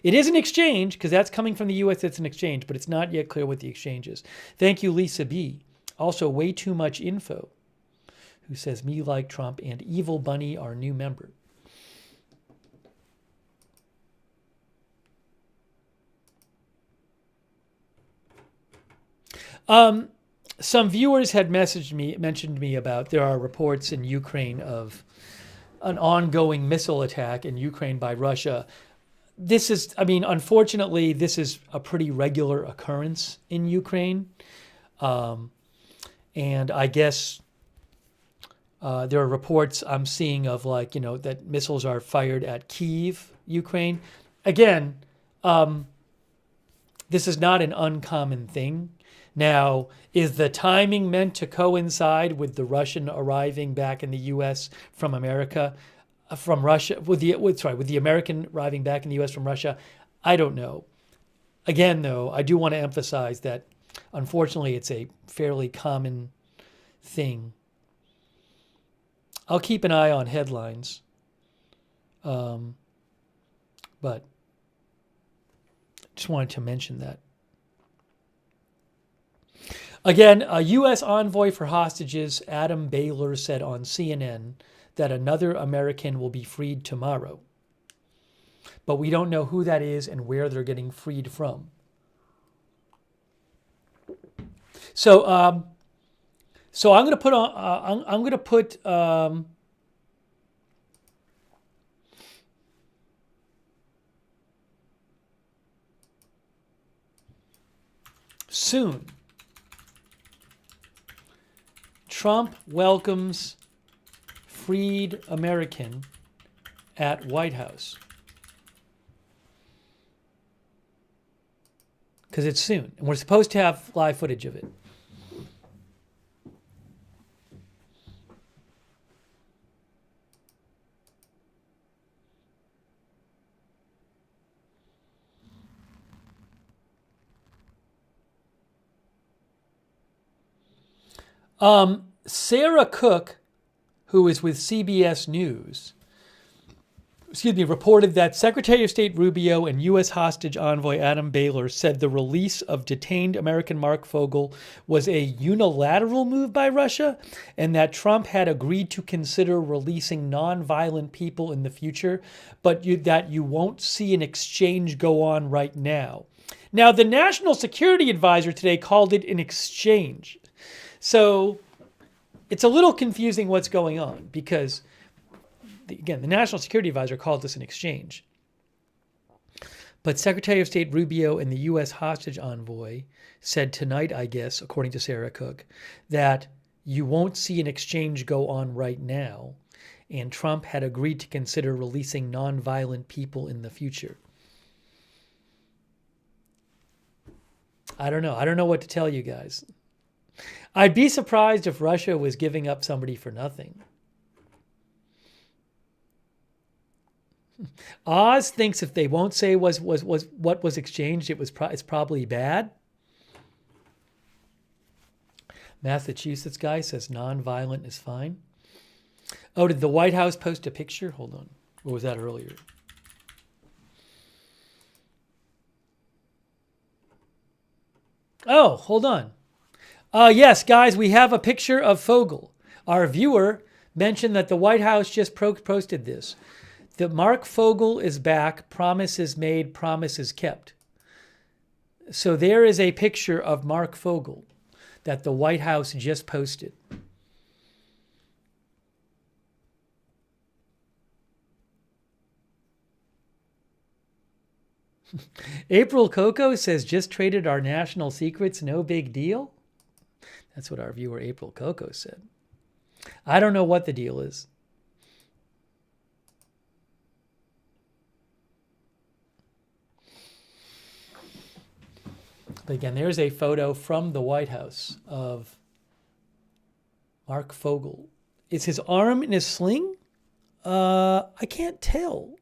It is an exchange, because that's coming from the U.S. It's an exchange, but it's not yet clear what the exchange is. Thank you, Lisa B. Also, Way Too Much Info, who says, me like Trump, and Evil Bunny, our new member. Some viewers had mentioned me about there are reports in Ukraine of an ongoing missile attack in Ukraine by Russia. This is, unfortunately, this is a pretty regular occurrence in Ukraine. And I guess there are reports I'm seeing of that missiles are fired at Kyiv, Ukraine. Again, this is not an uncommon thing. Now, is the timing meant to coincide with the Russian arriving back in the U.S. from America, from Russia, with the American arriving back in the U.S. from Russia? I don't know. Again, though, I do want to emphasize that, unfortunately, it's a fairly common thing. I'll keep an eye on headlines, but just wanted to mention that. Again, a U.S. envoy for hostages, Adam Baylor, said on CNN that another American will be freed tomorrow. But we don't know who that is and where they're getting freed from. So I'm going to put on. I'm going to put. Soon. Trump welcomes freed American at White House. Because it's soon. And we're supposed to have live footage of it. Sarah Cook, who is with CBS News, reported that Secretary of State Rubio and U.S. hostage envoy Adam Baylor said the release of detained American Marc Fogel was a unilateral move by Russia and that Trump had agreed to consider releasing nonviolent people in the future, but that you won't see an exchange go on right now. Now, the National Security Advisor today called it an exchange. So it's a little confusing what's going on because, again, the National Security Advisor called this an exchange. But Secretary of State Rubio and the U.S. hostage envoy said tonight, I guess, according to Sarah Cook, that you won't see an exchange go on right now, and Trump had agreed to consider releasing nonviolent people in the future. I don't know. I don't know what to tell you guys. I'd be surprised if Russia was giving up somebody for nothing. Oz thinks if they won't say was what was exchanged, it's probably bad. Massachusetts guy says nonviolent is fine. Oh, did the White House post a picture? Hold on. Or was that earlier? Oh, hold on. Yes, guys, we have a picture of Fogel. Our viewer mentioned that the White House just posted this. That Marc Fogel is back, promises made, promises kept. So there is a picture of Marc Fogel that the White House just posted. April Coco says, just traded our national secrets, no big deal. That's what our viewer April Coco said. I don't know what the deal is. But again, there's a photo from the White House of Marc Fogel. Is his arm in a sling? I can't tell.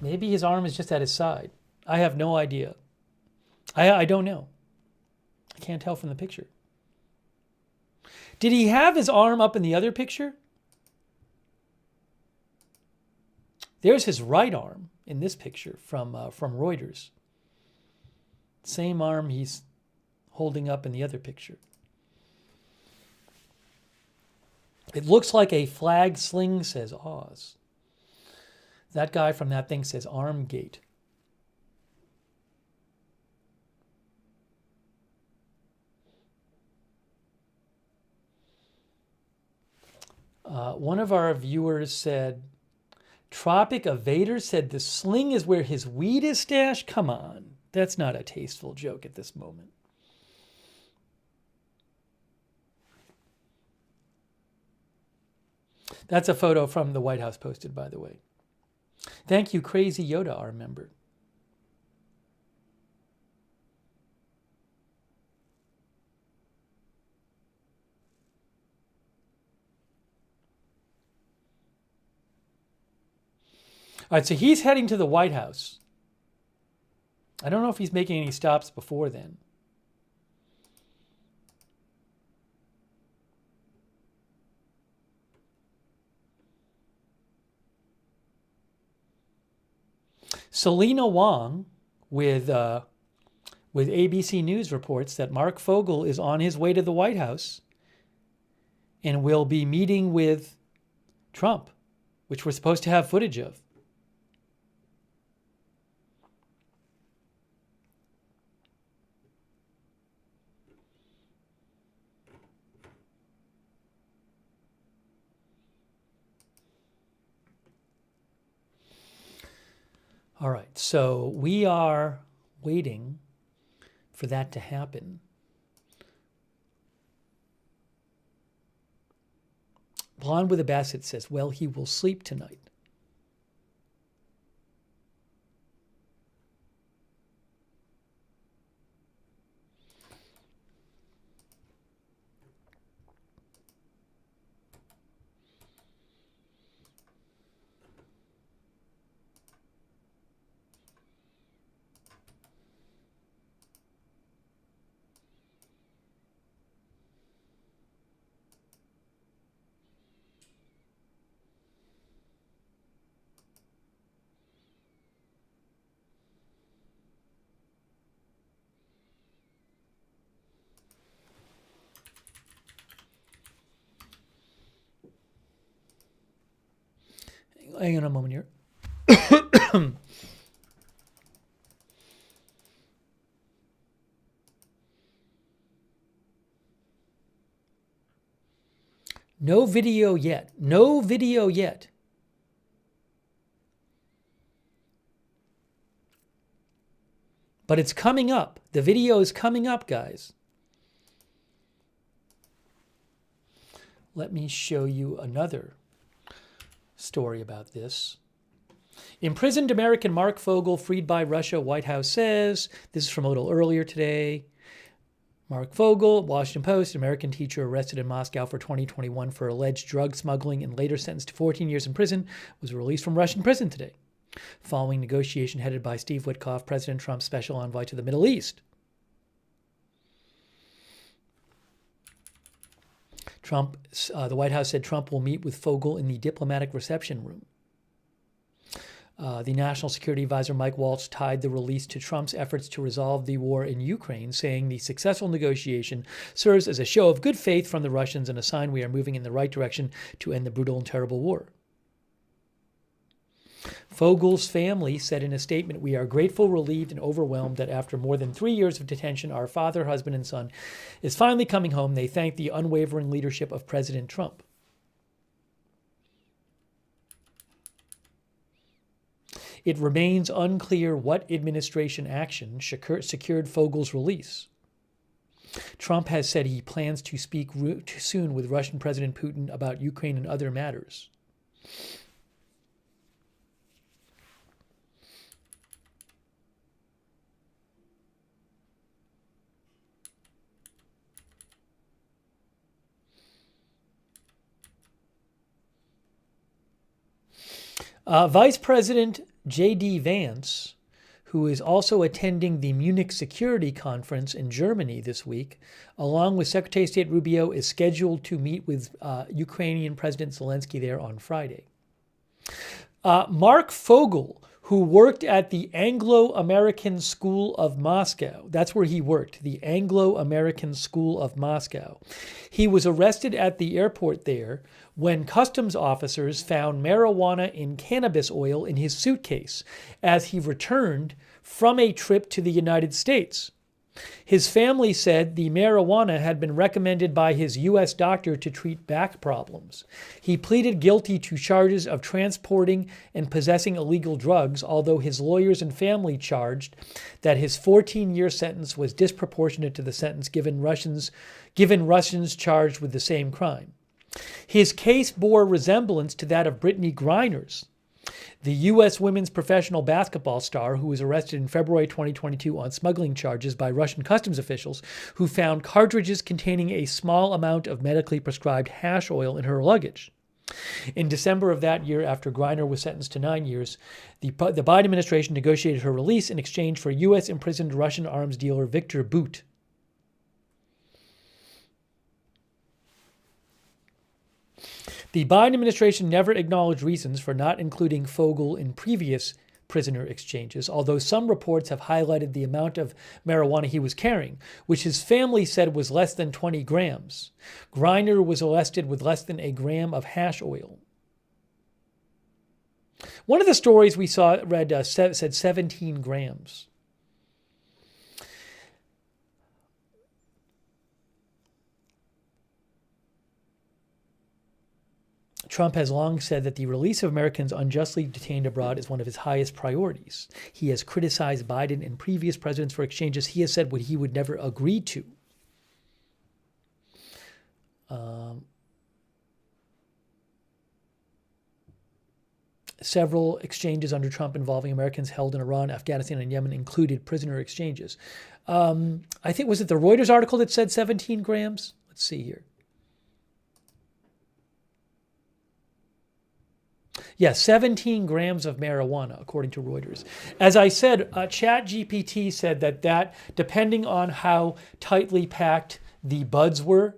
Maybe his arm is just at his side. I have no idea. I don't know. I can't tell from the picture. Did he have his arm up in the other picture? There's his right arm in this picture from Reuters. Same arm he's holding up in the other picture. It looks like a flag sling, says Oz. That guy from that thing says Armgate. One of our viewers said, Tropic Evader said the sling is where his weed is stashed. Come on. That's not a tasteful joke at this moment. That's a photo from the White House posted, by the way. Thank you, Crazy Yoda, our member. All right, so he's heading to the White House. I don't know if he's making any stops before then. Selena Wong with ABC News reports that Marc Fogel is on his way to the White House and will be meeting with Trump, which we're supposed to have footage of. All right, so we are waiting for that to happen. Blonde with a Basset says, well, he will sleep tonight. Hang on a moment here. No video yet. No video yet. But it's coming up. The video is coming up, guys. Let me show you another story about this. Imprisoned American Marc Fogel freed by Russia, White House says. This is from a little earlier today. Marc Fogel, Washington Post, American teacher arrested in Moscow for 2021 for alleged drug smuggling and later sentenced to 14 years in prison, was released from Russian prison today, following negotiation headed by Steve Lookner, President Trump's special envoy to the Middle East. The White House said Trump will meet with Fogel in the diplomatic reception room. The National Security Advisor Mike Waltz tied the release to Trump's efforts to resolve the war in Ukraine, saying the successful negotiation serves as a show of good faith from the Russians and a sign we are moving in the right direction to end the brutal and terrible war. Fogel's family said in a statement, "We are grateful, relieved, and overwhelmed that after more than 3 years of detention, our father, husband, and son is finally coming home." They thank the unwavering leadership of President Trump. It remains unclear what administration action secured Fogel's release. Trump has said he plans to speak soon with Russian President Putin about Ukraine and other matters. Vice President J.D. Vance, who is also attending the Munich Security Conference in Germany this week, along with Secretary of State Rubio, is scheduled to meet with Ukrainian President Zelensky there on Friday. Marc Fogel, who worked at the Anglo-American School of Moscow. That's where he worked, the Anglo-American School of Moscow. He was arrested at the airport there when customs officers found marijuana and cannabis oil in his suitcase as he returned from a trip to the United States. His family said the marijuana had been recommended by his U.S. doctor to treat back problems. He pleaded guilty to charges of transporting and possessing illegal drugs, although his lawyers and family charged that his 14-year sentence was disproportionate to the sentence given Russians charged with the same crime. His case bore resemblance to that of Brittany Griner's, the U.S. women's professional basketball star who was arrested in February 2022 on smuggling charges by Russian customs officials who found cartridges containing a small amount of medically prescribed hash oil in her luggage. In December of that year, after Griner was sentenced to 9 years, the Biden administration negotiated her release in exchange for U.S. imprisoned Russian arms dealer Viktor Bout. The Biden administration never acknowledged reasons for not including Fogel in previous prisoner exchanges, although some reports have highlighted the amount of marijuana he was carrying, which his family said was less than 20 grams. Griner was arrested with less than a gram of hash oil. One of the stories we read said 17 grams. Trump has long said that the release of Americans unjustly detained abroad is one of his highest priorities. He has criticized Biden and previous presidents for exchanges he has said what he would never agree to. Several exchanges under Trump involving Americans held in Iran, Afghanistan, and Yemen included prisoner exchanges. I think, was it the Reuters article that said 17 grams? Let's see here. Yes, 17 grams of marijuana, according to Reuters. As I said, ChatGPT said that depending on how tightly packed the buds were,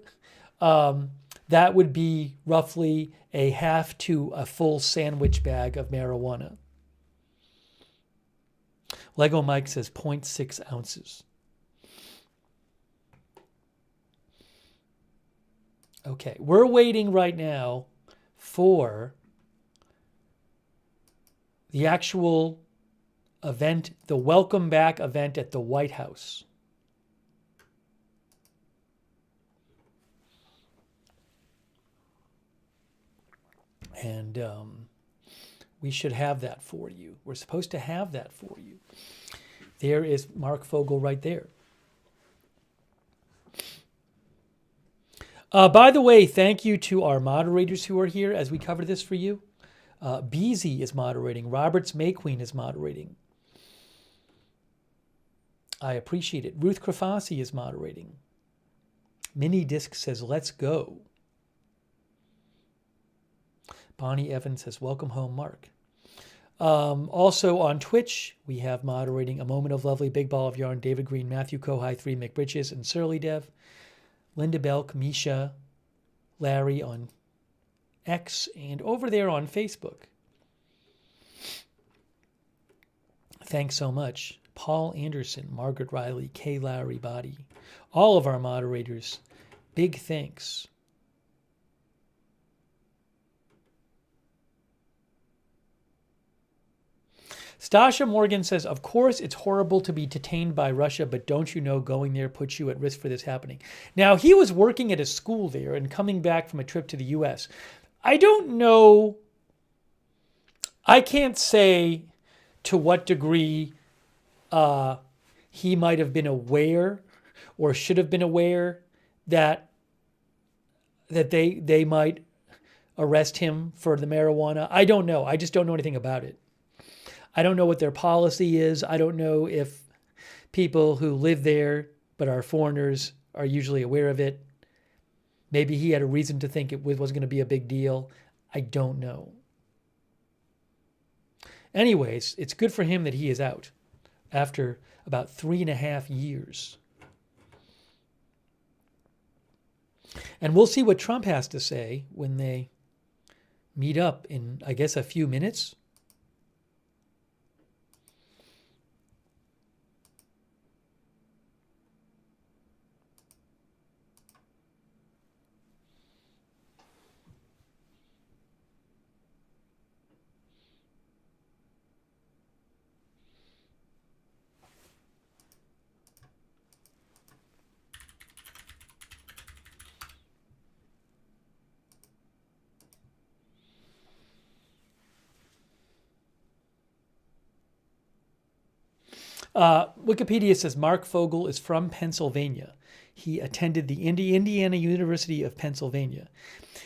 that would be roughly a half to a full sandwich bag of marijuana. Lego Mike says 0.6 ounces. Okay, we're waiting right now for the actual event, the welcome back event at the White House. And we should have that for you. We're supposed to have that for you. There is Marc Fogel right there. By the way, thank you to our moderators who are here as we cover this for you. Beezy is moderating. Roberts Mayqueen is moderating. I appreciate it. Ruth Krafasi is moderating. Mini Disc says, let's go. Bonnie Evans says, welcome home, Mark. Also on Twitch, we have moderating A Moment of Lovely, Big Ball of Yarn, David Green, Matthew Kohai, 3 McBritches, and Surly Dev. Linda Belk, Misha, Larry on X, and over there on Facebook. Thanks so much. Paul Anderson, Margaret Riley, Kay Lowry Body. All of our moderators, big thanks. Stasha Morgan says, of course, it's horrible to be detained by Russia, but don't you know going there puts you at risk for this happening? Now, he was working at a school there and coming back from a trip to the U.S. I don't know. I can't say to what degree he might have been aware or should have been aware that they might arrest him for the marijuana. I don't know. I just don't know anything about it. I don't know what their policy is. I don't know if people who live there but are foreigners are usually aware of it. Maybe he had a reason to think it wasn't going to be a big deal. I don't know. Anyways, it's good for him that he is out after about 3.5 years. And we'll see what Trump has to say when they meet up in, I guess, a few minutes. Wikipedia says Marc Fogel is from Pennsylvania. He attended the Indiana University of Pennsylvania.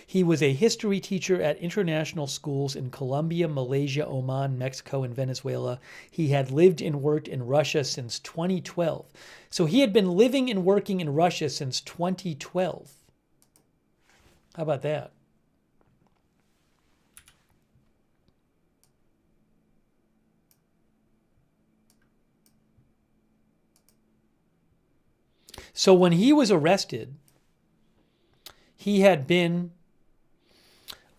He was a history teacher at international schools in Colombia, Malaysia, Oman, Mexico, and Venezuela. He had lived and worked in Russia since 2012. So he had been living and working in Russia since 2012. How about that? So when he was arrested, he had been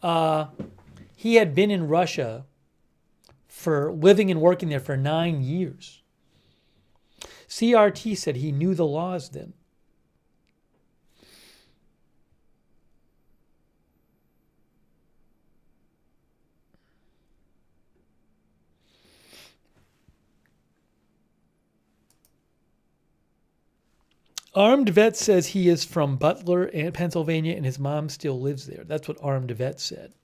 in Russia for living and working there for 9 years. CRT said he knew the laws then. Armed Vet says he is from Butler, Pennsylvania, and his mom still lives there. That's what Armed Vet said.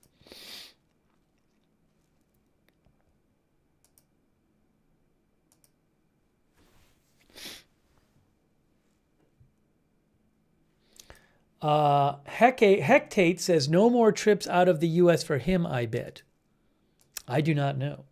Hectate says no more trips out of the U.S. for him, I bet. I do not know.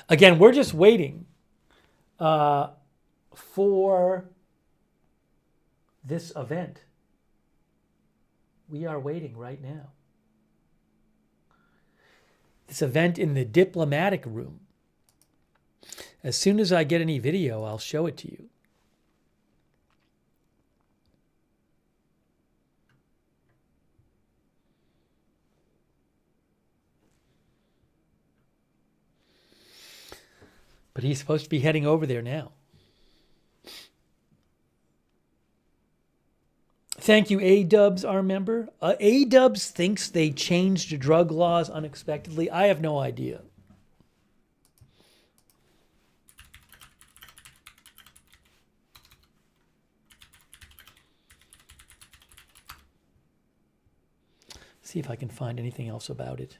Again, we're just waiting for this event. We are waiting right now. This event in the diplomatic room. As soon as I get any video, I'll show it to you. But he's supposed to be heading over there now. Thank you, A-Dubs, our member. A-Dubs thinks they changed drug laws unexpectedly. I have no idea. See if I can find anything else about it.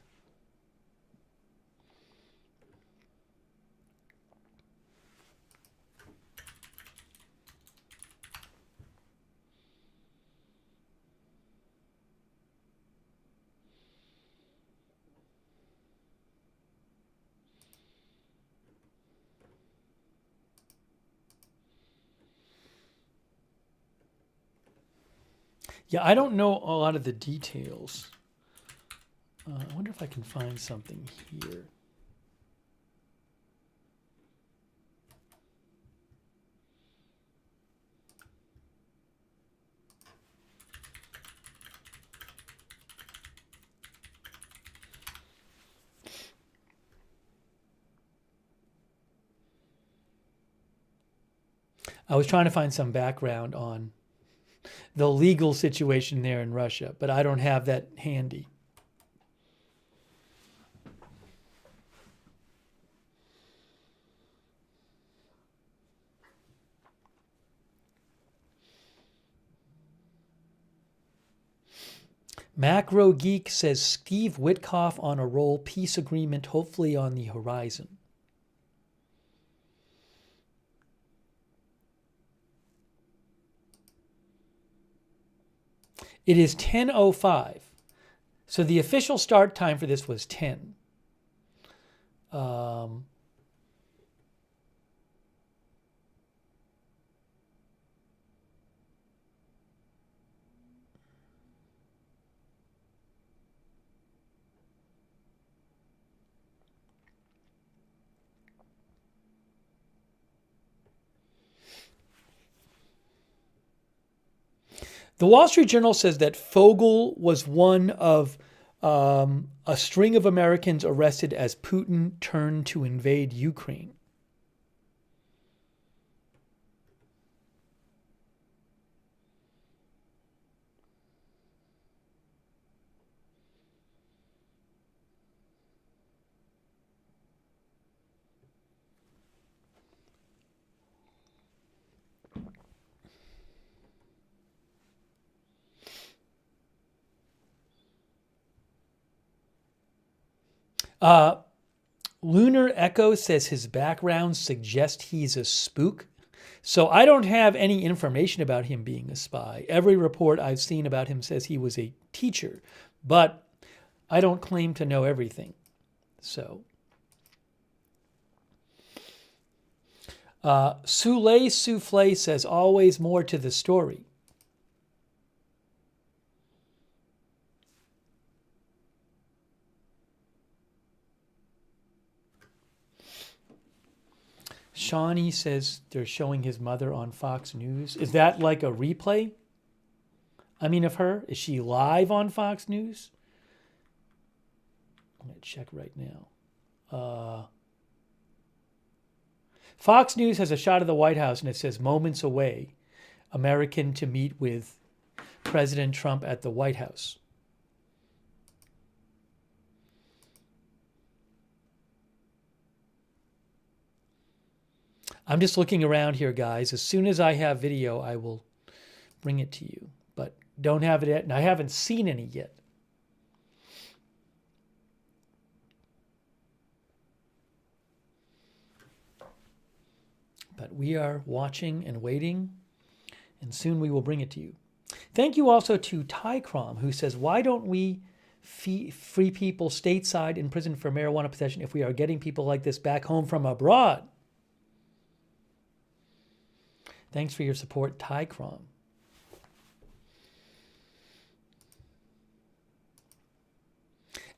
Yeah, I don't know a lot of the details. I wonder if I can find something here. I was trying to find some background on the legal situation there in Russia, but I don't have that handy. Macro Geek says Steve Witkoff on a roll, peace agreement hopefully on the horizon. It is 10:05. So the official start time for this was 10. The Wall Street Journal says that Fogel was one of a string of Americans arrested as Putin turned to invade Ukraine. Lunar Echo says his background suggests he's a spook. So I don't have any information about him being a spy. Every report I've seen about him says he was a teacher, but I don't claim to know everything. So, Soule Souffle says always more to the story. Shawnee says they're showing his mother on Fox News. Is that like a replay? I mean, of her? Is she live on Fox News? I'm going to check right now. Fox News has a shot of the White House and it says moments away, American to meet with President Trump at the White House. I'm just looking around here, guys. As soon as I have video, I will bring it to you. But don't have it yet, and I haven't seen any yet. But we are watching and waiting, and soon we will bring it to you. Thank you also to Tycrom, who says, why don't we free people stateside in prison for marijuana possession if we are getting people like this back home from abroad? Thanks for your support, Tycrom.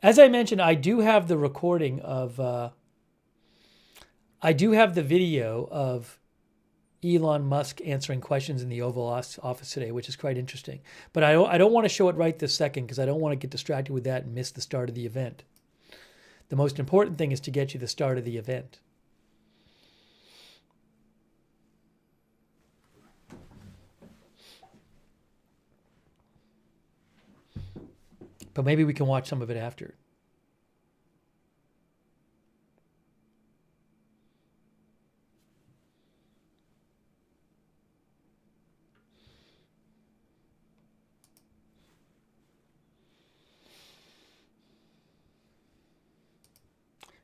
As I mentioned, I do have the recording of, I do have the video of Elon Musk answering questions in the Oval Office today, which is quite interesting. But I don't want to show it right this second because I don't want to get distracted with that and miss the start of the event. The most important thing is to get you the start of the event. But maybe we can watch some of it after.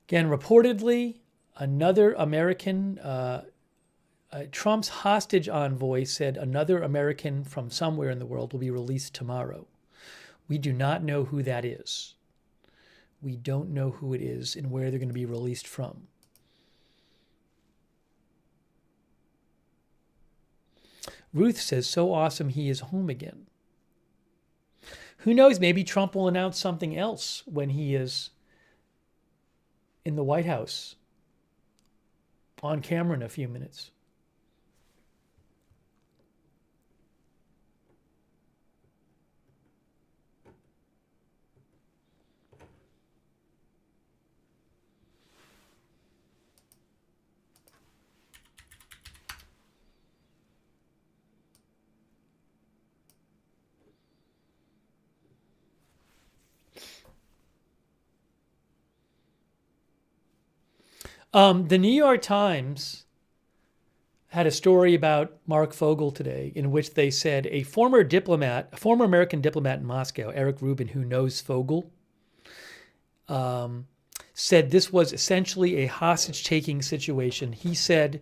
Again, reportedly, another American, Trump's hostage envoy said another American from somewhere in the world will be released tomorrow. We do not know who that is. We don't know who it is and where they're going to be released from. Ruth says, so awesome he is home again. Who knows, maybe Trump will announce something else when he is in the White House on camera in a few minutes. The New York Times had a story about Marc Fogel today in which they said a former American diplomat in Moscow, Eric Rubin, who knows Fogel, said this was essentially a hostage-taking situation. He said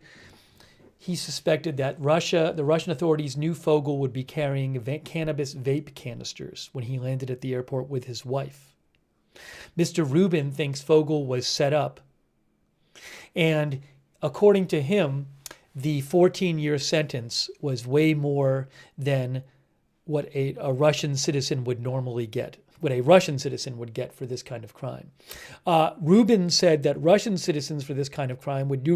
he suspected that the Russian authorities knew Fogel would be carrying cannabis vape canisters when he landed at the airport with his wife. Mr. Rubin thinks Fogel was set up. And according to him, the 14-year sentence was way more than what a Russian citizen would normally get, what a Russian citizen would get for this kind of crime. Rubin said that Russian citizens for this kind of crime would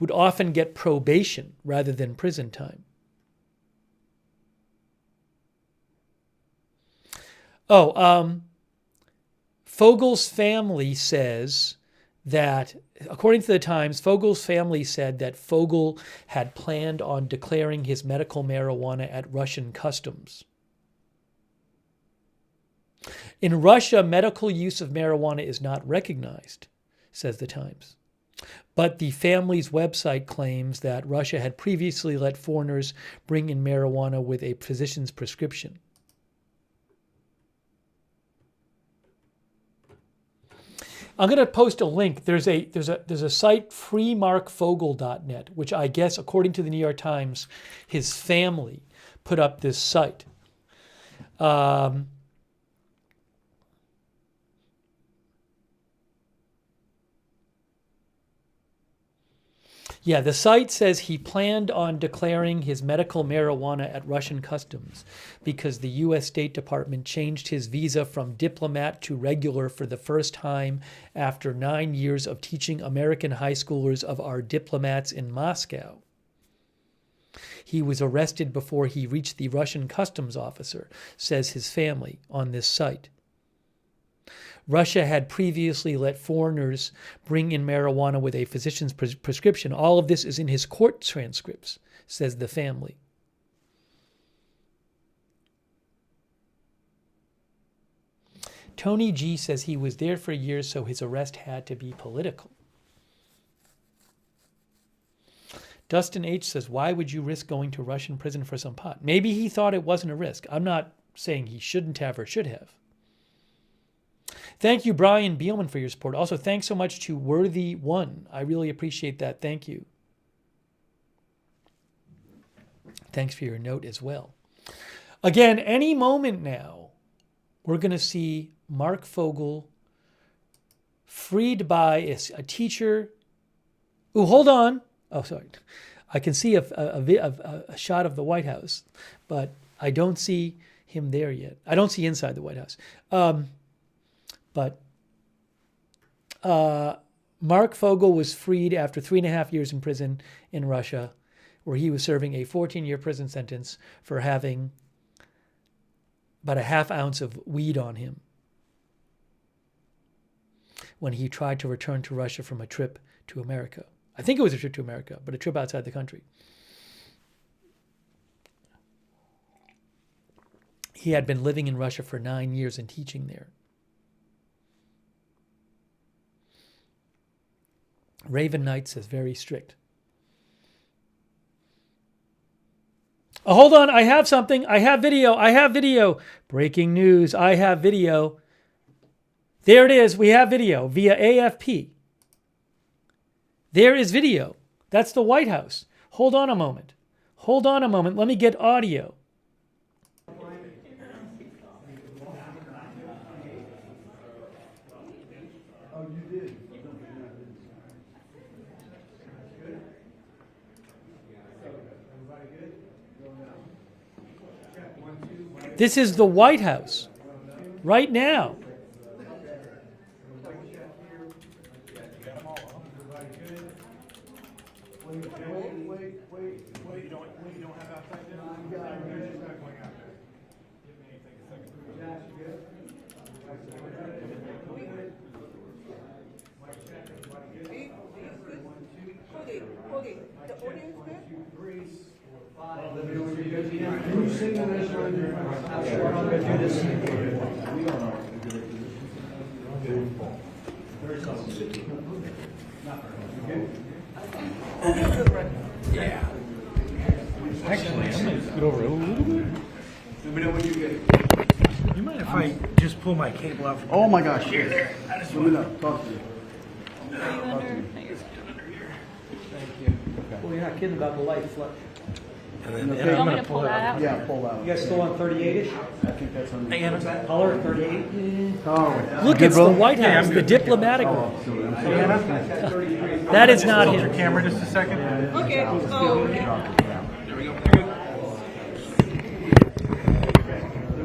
often get probation rather than prison time. Fogel's family says that, according to the Times, Fogel's family said that Fogel had planned on declaring his medical marijuana at Russian customs. In Russia, medical use of marijuana is not recognized, says the Times. But the family's website claims that Russia had previously let foreigners bring in marijuana with a physician's prescription. I'm going to post a link. There's a site, freemarcfogel.net, which I guess, according to the New York Times, his family put up this site. Yeah, the site says he planned on declaring his medical marijuana at Russian customs because the U.S. State Department changed his visa from diplomat to regular for the first time after 9 years of teaching American high schoolers of our diplomats in Moscow. He was arrested before he reached the Russian customs officer, says his family on this site. Russia had previously let foreigners bring in marijuana with a physician's prescription. All of this is in his court transcripts, says the family. Tony G says he was there for years, so his arrest had to be political. Dustin H says, why would you risk going to Russian prison for some pot? Maybe he thought it wasn't a risk. I'm not saying he shouldn't have or should have. Thank you, Brian Beelman, for your support. Also, thanks so much to Worthy One. I really appreciate that. Thank you. Thanks for your note as well. Again, any moment now, we're going to see Marc Fogel freed by a teacher. Oh, hold on. Oh, sorry. I can see a shot of the White House, but I don't see him there yet. I don't see inside the White House. But Marc Fogel was freed after 3.5 years in prison in Russia, where he was serving a 14-year prison sentence for having about a half ounce of weed on him when he tried to return to Russia from a trip to America. I think it was a trip to America, but a trip outside the country. He had been living in Russia for 9 years and teaching there. Raven Knight says very strict. Oh, hold on, I have something. I have video. Breaking news, I have video. There it is, we have video via AFP. There is video. That's the White House. Hold on a moment. Let me get audio. This is the White House right now. Yeah. Actually, I'm going to scoot over a little bit. Let me know when you get it. You mind if I just pull my cable out from Oh my gosh, here. Let me know. Talk to you. Well, you're not kidding about the light flush. and then Okay. I'm Want me going to pull that out? Yeah, pull that You one. guys still on 38-ish? I think that's on. Color 38? Oh, Look, it's the White House, the diplomatic room. That is not Hold your him. camera just a second. Okay. Oh, okay. There we go. Let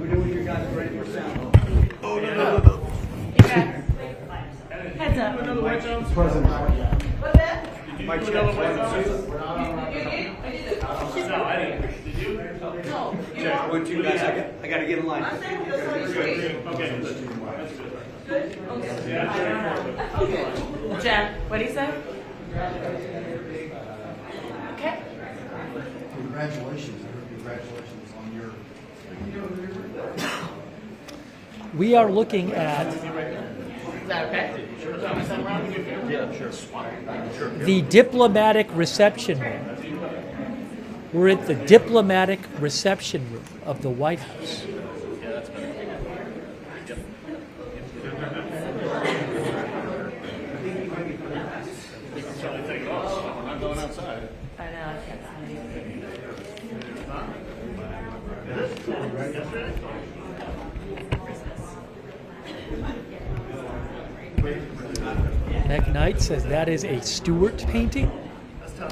me know when you guys are ready for sound. Okay. Heads up. President. What's that? Mike, check. 1, 2. No, I didn't. Did you? No. Check. 1, 2, guys. I got to get in line. I'm saying that's what it's great. Okay. Good? Okay. Okay. Jen, what do you say? Okay. Congratulations. I heard congratulations on your. We are looking at Is that okay? Yeah, sure. the diplomatic reception room. We're at the diplomatic reception room of the White House. I know, I can't McKnight says that is a Stewart painting.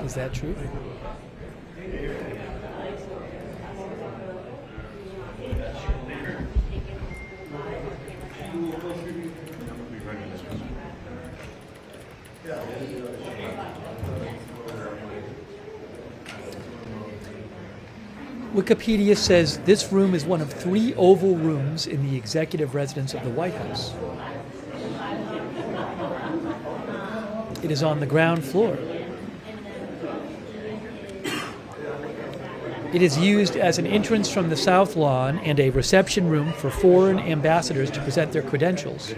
Is that true? Wikipedia says this room is one of 3 oval rooms in the executive residence of the White House. It is on the ground floor. It is used as an entrance from the South Lawn and a reception room for foreign ambassadors to present their credentials.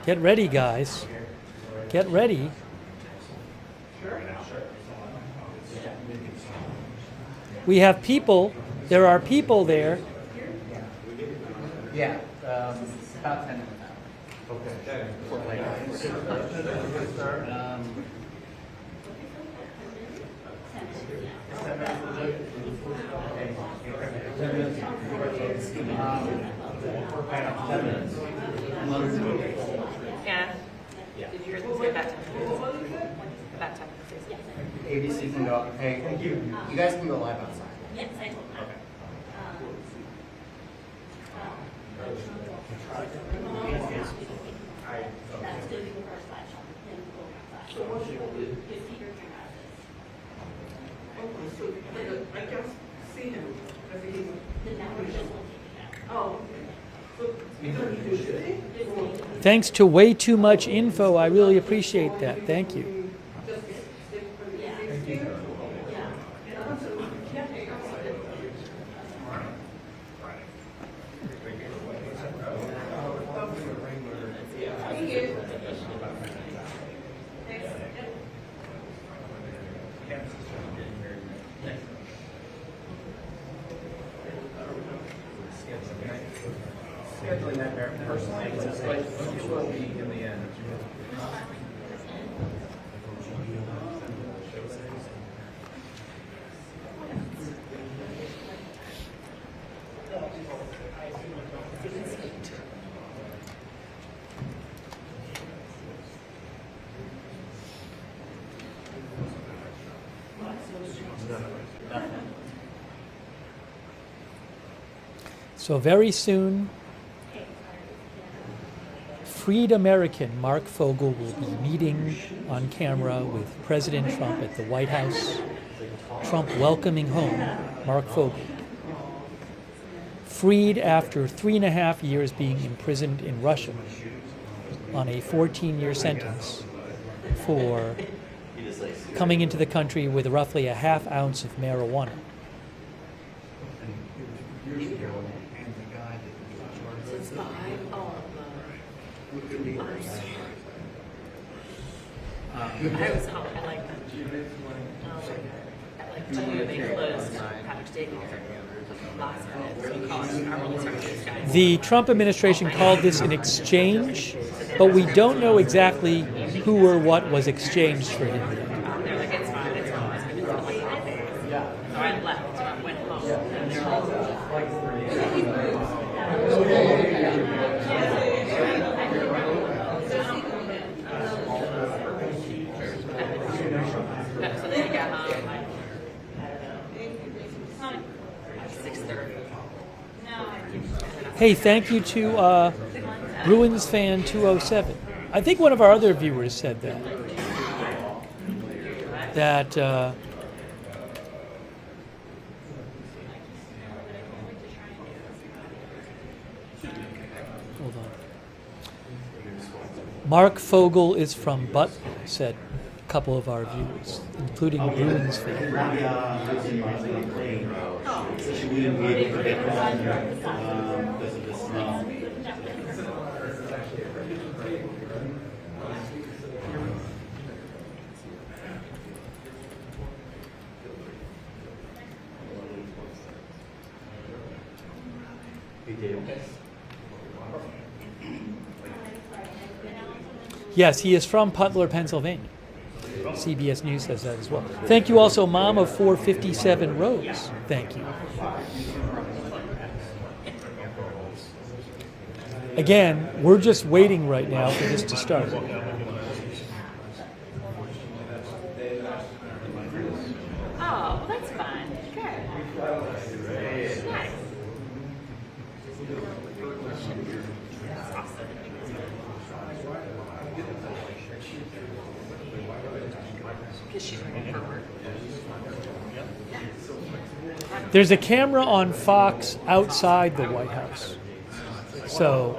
Get ready, guys. Get ready. We have people. There are people there. Yeah, about 10 minutes out. Okay. Anna, did you hear them say about 10 minutes? About 10 minutes. ABC can go, hey, you guys can go live outside. Yes, I will. Okay. I can see him. Oh. Thanks to way too much info. I really appreciate that. Thank you. Scheduling that very personally, it's like you will be in the end. So very soon, freed American Marc Fogel will be meeting on camera with President Trump at the White House. Trump welcoming home Marc Fogel. Freed after 3.5 years being imprisoned in Russia on a 14-year sentence for coming into the country with roughly a ½ ounce of marijuana. I was home at like at 2 they closed Patrick Stadium last minute. So we called our only services guys. The Trump administration called this an exchange, but we don't know exactly who or what was exchanged for him. They're like, it's fine, it's fine. It's gonna be like that. So I left, so I went home. So then I got home, I don't know, 6:30. Hey, thank you to Bruins fan 207. I think one of our other viewers said that. Hold on. Marc Fogel is from Butler, said a couple of our viewers, including Bruins fan. She wouldn't be able to get home because of the smell. Yes, he is from Butler, Pennsylvania. CBS News says that as well. Thank you also, Mom of 457 Rose. Thank you. Again, we're just waiting right now for this to start. Oh, well, that's fun. Good. Nice. There's a camera on Fox outside the White House. So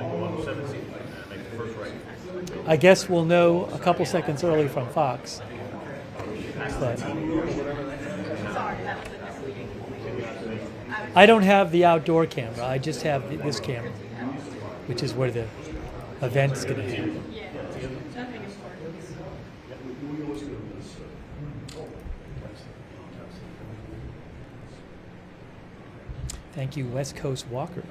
I guess we'll know a couple seconds early from Fox. But I don't have the outdoor camera. I just have this camera, which is where the event's going to happen. Thank you, West Coast Walker.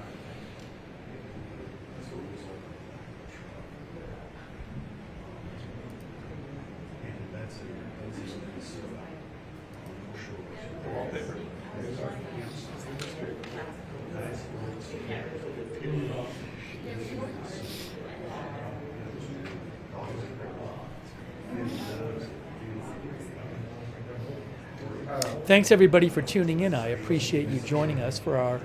Thanks everybody for tuning in. I appreciate you joining us for our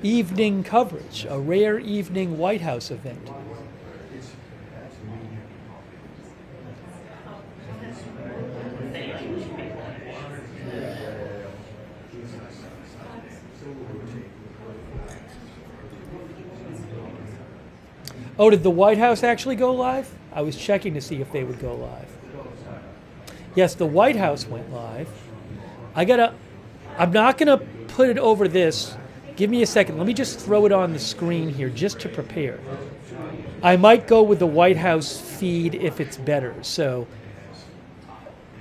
evening coverage, a rare evening White House event. Oh, did the White House actually go live? I was checking to see if they would go live. Yes, the White House went live. I'm not gonna put it over this. Give me a second. Let me just throw it on the screen here just to prepare. I might go with the White House feed if it's better. So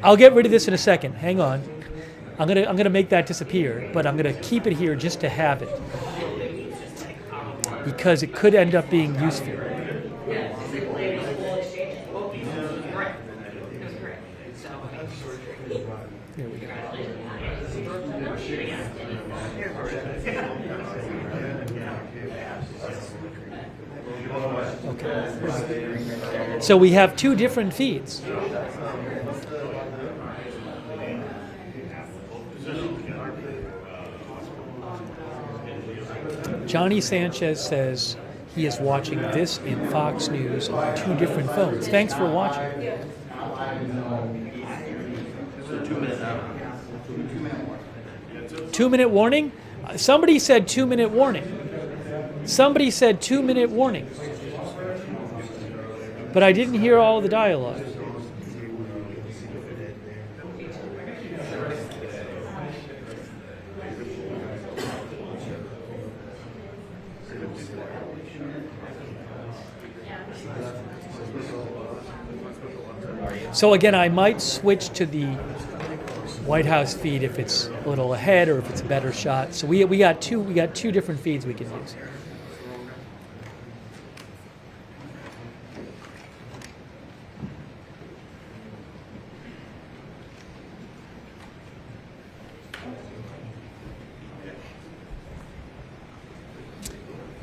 I'll get rid of this in a second. Hang on. I'm gonna make that disappear, but I'm gonna keep it here just to have it because it could end up being useful. Here we go. Okay. So we have two different feeds. Johnny Sanchez says he is watching this in Fox News on two different phones. Thanks for watching. 2-minute warning? Somebody said 2-minute warning. Somebody said 2-minute warning. But I didn't hear all the dialogue. So again, I might switch to the White House feed if it's a little ahead or if it's a better shot. So we got two different feeds we can use.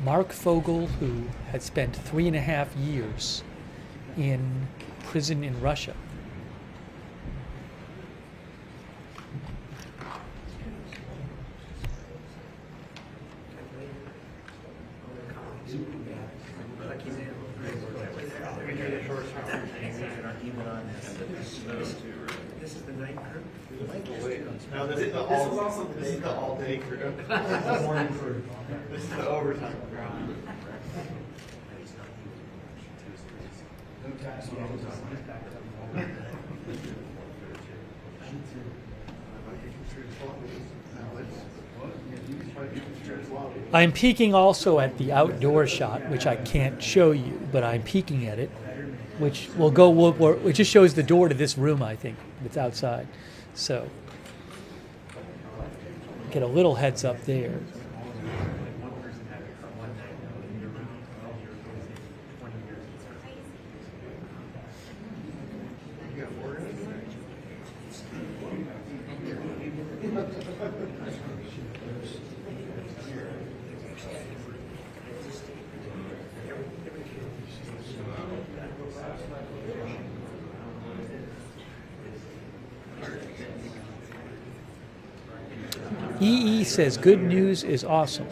Marc Fogel, who had spent 3.5 years in prison in Russia. This is the night crew. No, this is the all-day crew. The morning crew. This is the overtime crew. No tax on overtime. I'm peeking also at the outdoor shot, which I can't show you, but I'm peeking at it, which it just shows the door to this room, I think. It's outside. So, get a little heads up there. EE says, good news is awesome.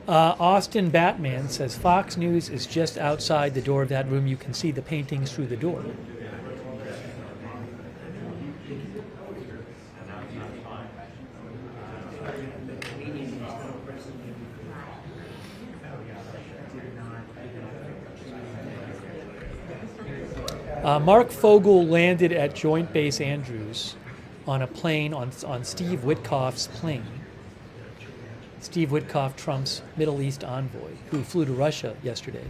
Austin Batman says, Fox News is just outside the door of that room. You can see the paintings through the door. Marc Fogel landed at Joint Base Andrews on a plane on Steve Witkoff's plane. Steve Witkoff, Trump's Middle East envoy, who flew to Russia yesterday.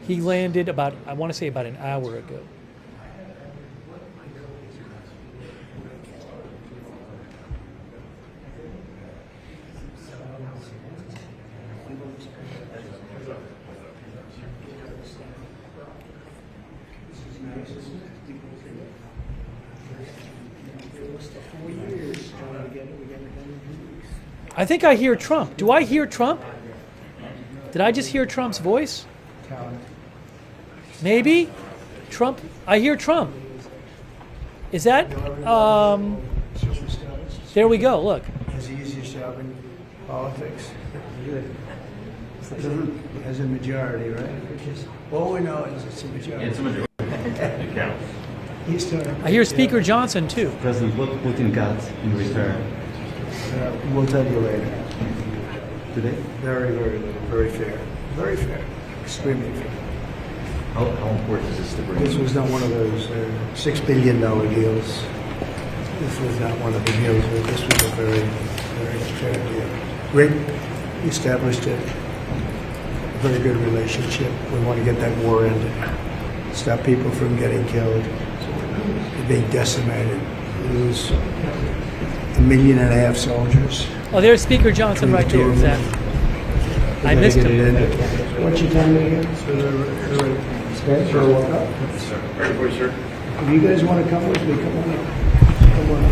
He landed about an hour ago. I think I hear Trump. Do I hear Trump? Did I just hear Trump's voice? Maybe? Trump? I hear Trump. Is that? There we go, look. Has the easiest job in politics. As a majority, right? All we know is it's a majority. It's a majority. It counts. He's starting. I hear Speaker Johnson, too. President, what Putin got in return We'll tell you later. today? Very, very little. Very fair. Very fair. Extremely fair. How important is this to bring? This was not one of those $6 billion deals. This was not one of the deals. This was a very, very fair deal. Great. Established a very good relationship. We want to get that war ended. Stop people from getting killed. They're being decimated. Lose 1.5 million soldiers. Oh, there's Speaker Johnson right there, exactly. I missed him. What's your time again? For a walk up? Ready for you, sir. If you guys want to come with me, come on up. Come on up.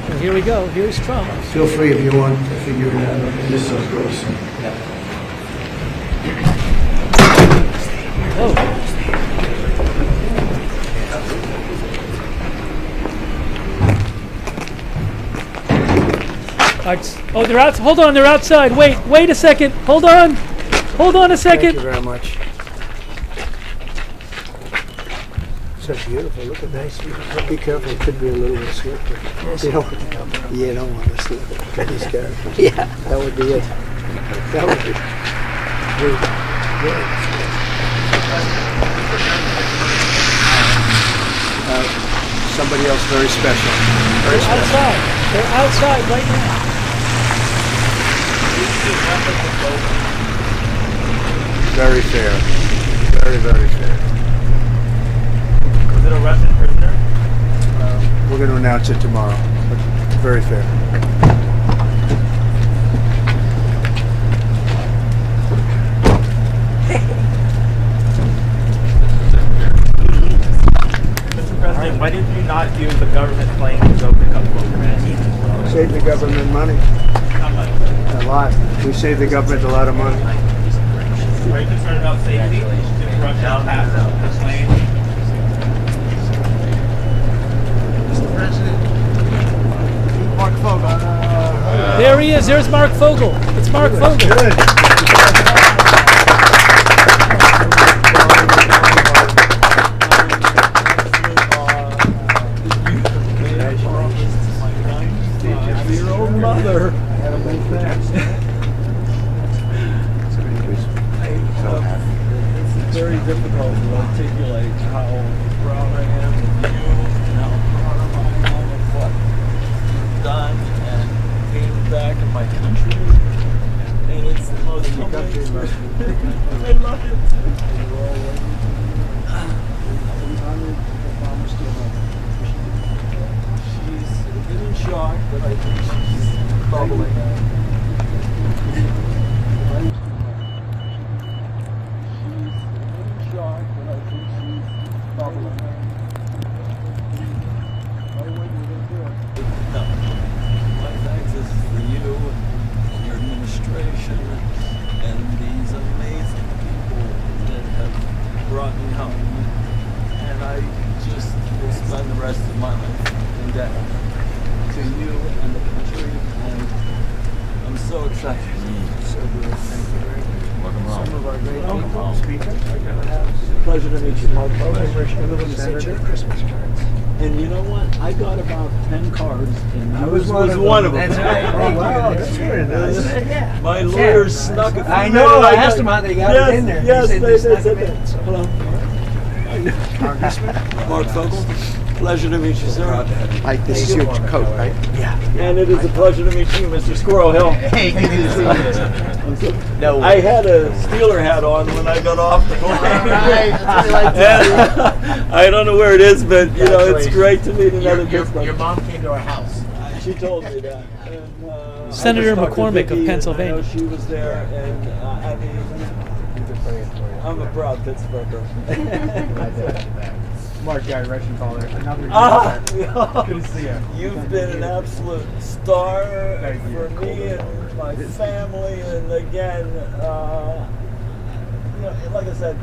Well, here we go. Here's Trump. Feel free if you want to figure it out. This is gross. Oh. Oh, they're out. Hold on, they're outside. Wait a second. Hold on a second. Thank you very much. So beautiful. Look at that. Be careful. It could be a little bit slippery. You don't want to slip. These characters. Yeah. That would be it. That would be somebody else very special. Very special. Outside. They're outside right now. Very fair. Very, very fair. Was it arrested prisoner? We're going to announce it tomorrow. But very fair. Mr. President, why did you not use the government planes to open a couple of grants? Save the government money. How much? A lot. We save the government a lot of money. Are you concerned about safety? Did Russia pass the plane? Mr. President, Marc Fogel. There he is. There's Marc Fogel. It's Marc Fogel. Good. Your own mother. It's very difficult to articulate how proud I am of you and how proud I am of what you've done and being back in my country. And it's the most amazing. I love it. She's in shock, but I think she's bubbling. My thanks is for you and your administration and these amazing people that have brought me home. And I just will spend the rest of my life in debt to you and the country. And I'm so excited. So good. Thank you very much. Some of our great people. Speaker. Pleasure to meet you, Marc Fogel. Senator. Christmas cards. And you know what? I got about 10 cards, and I yours was one of them. That's right. Oh, wow. That's very nice. My lawyers snuck a few I know. in. I asked them how they got it in there. Yes, They they said said they that. snuck it in. Hello. Marc Fogel. Pleasure to meet you, sir. Mike, this is your coat, right? Yeah. And it is a pleasure to meet you, Mr. Squirrel Hill. Hey, good to see you. No. I had a Steeler hat on when I got off the plane. I don't know where it is, but you know, it's great to meet another Pittsburgh. Your mom came to our house. She told me that. And, Senator I just talked to McCormick of Vicki, Pennsylvania. and I know she was there, and I mean, I'm a proud Pittsburgher. Mark Gary Reschenthaler, another Good to see you. You've been an absolute star for me and my family, and again, you know, like I said,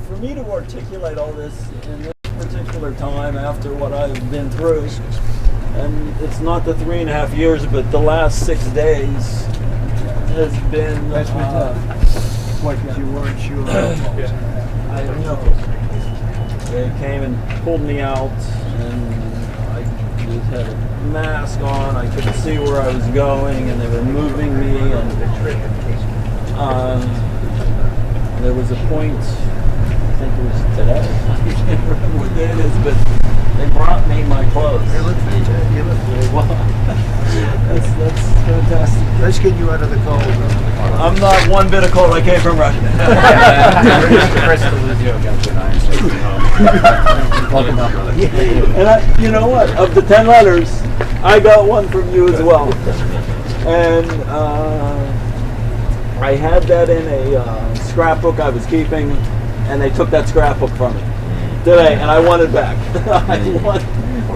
for me to articulate all this in this particular time after what I've been through, and it's not the 3.5 years, but the last 6 days has been. That's what because you weren't sure. I know. They came and pulled me out, and I just had a mask on. I couldn't see where I was going, and they were moving me. And there was a point, I think it was today. I can't remember what day it is, but they brought me my clothes. You look really well. That's fantastic. Let's get you out of the cold. I'm not one bit of cold. I came from Russia. And you know what? Of the 10 letters, I got one from you as well. And I had that in a scrapbook I was keeping, and they took that scrapbook from me today, and I want it back. I want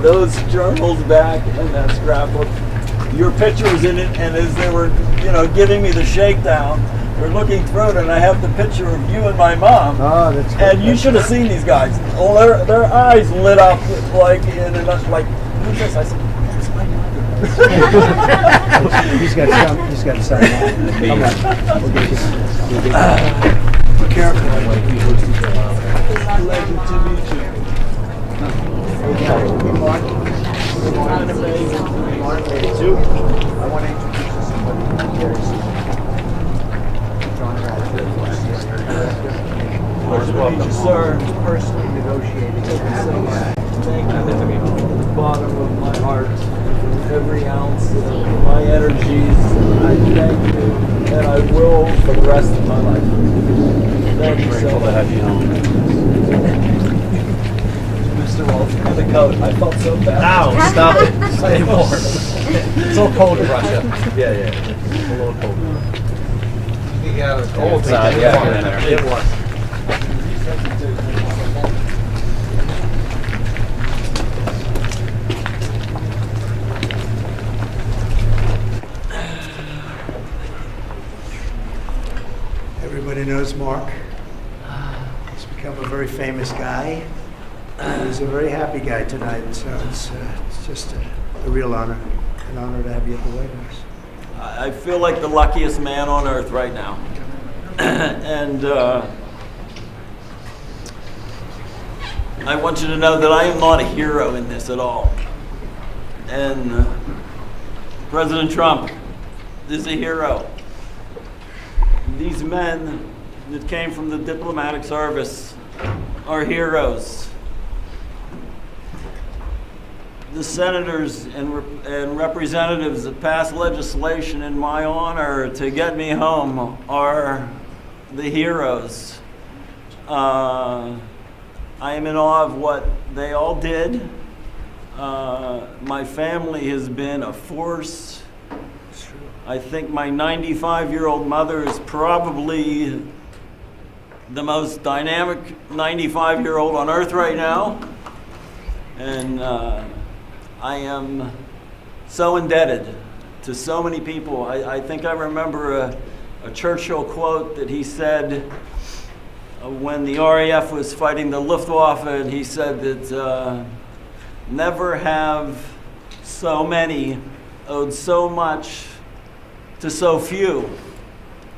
those journals back and that scrapbook. Your picture was in it, and as they were, giving me the shakedown, they're looking through it, and I have the picture of you and my mom. Oh, that's good. And you should have seen these guys. Well, their eyes lit up like who's this? I said, that's my mother. He's got some. Come on. We'll get you. Be careful. Pleasure to meet you. Okay. Mark. Sue, I want to introduce you to somebody very soon. John Radford. Pleasure to meet you, sir. Personally negotiating. Thank you from the bottom of my heart, from every ounce of my energies. I thank you, and I will for the rest of my life. Thank you so much. Mr. Walsh, for the coat. I felt so bad. Ow, stop it. Say more. It's a little cold in Russia. Yeah. It's a little cold. Yeah, it was cold inside. Yeah, it was. Everybody knows Mark. He's become a very famous guy. He's a very happy guy tonight, so it's just a real honor. An honor to have you at the White House. I feel like the luckiest man on earth right now. And I want you to know that I am not a hero in this at all. And President Trump is a hero. These men that came from the diplomatic service are heroes. The senators and representatives that passed legislation in my honor to get me home are the heroes. I am in awe of what they all did. My family has been a force. I think my 95-year-old mother is probably the most dynamic 95-year-old on earth right now. And I am so indebted to so many people. I think I remember a Churchill quote that he said when the RAF was fighting the Luftwaffe, and he said that never have so many owed so much to so few.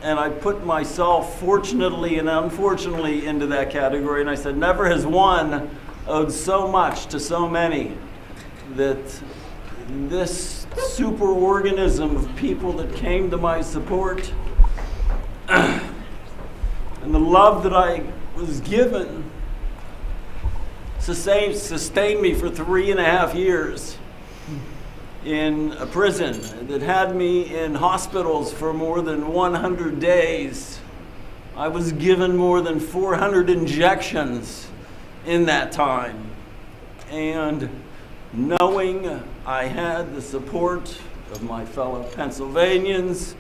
And I put myself, fortunately and unfortunately, into that category, and I said, never has one owed so much to so many. That this superorganism of people that came to my support and the love that I was given sustained me for 3.5 years in a prison that had me in hospitals for more than 100 days. I was given more than 400 injections in that time. And knowing I had the support of my fellow Pennsylvanians,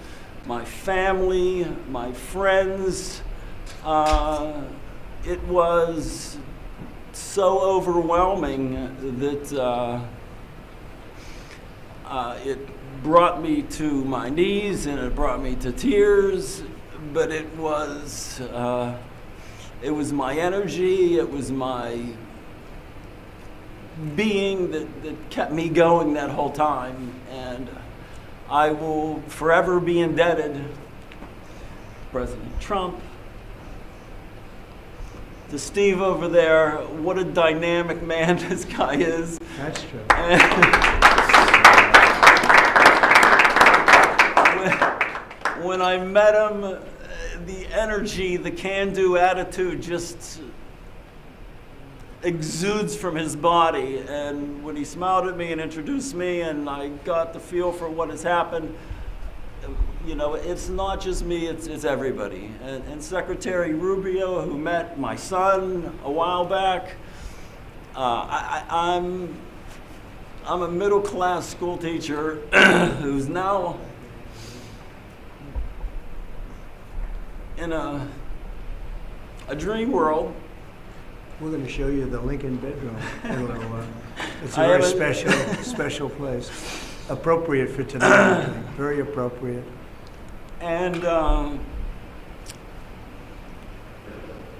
my family, my friends, it was so overwhelming that it brought me to my knees and it brought me to tears, but it was It was my energy, it was my being that kept me going that whole time. And I will forever be indebted to President Trump, to Steve over there. What a dynamic man this guy is. That's true. When I met him, the energy, the can-do attitude just exudes from his body. And when he smiled at me and introduced me and I got the feel for what has happened, you know, it's not just me, it's everybody. And Secretary Rubio, who met my son a while back, I'm a middle-class school teacher who's now in a dream world. We're going to show you the Lincoln bedroom. It's a very special place. Appropriate for tonight, I think. Very appropriate. And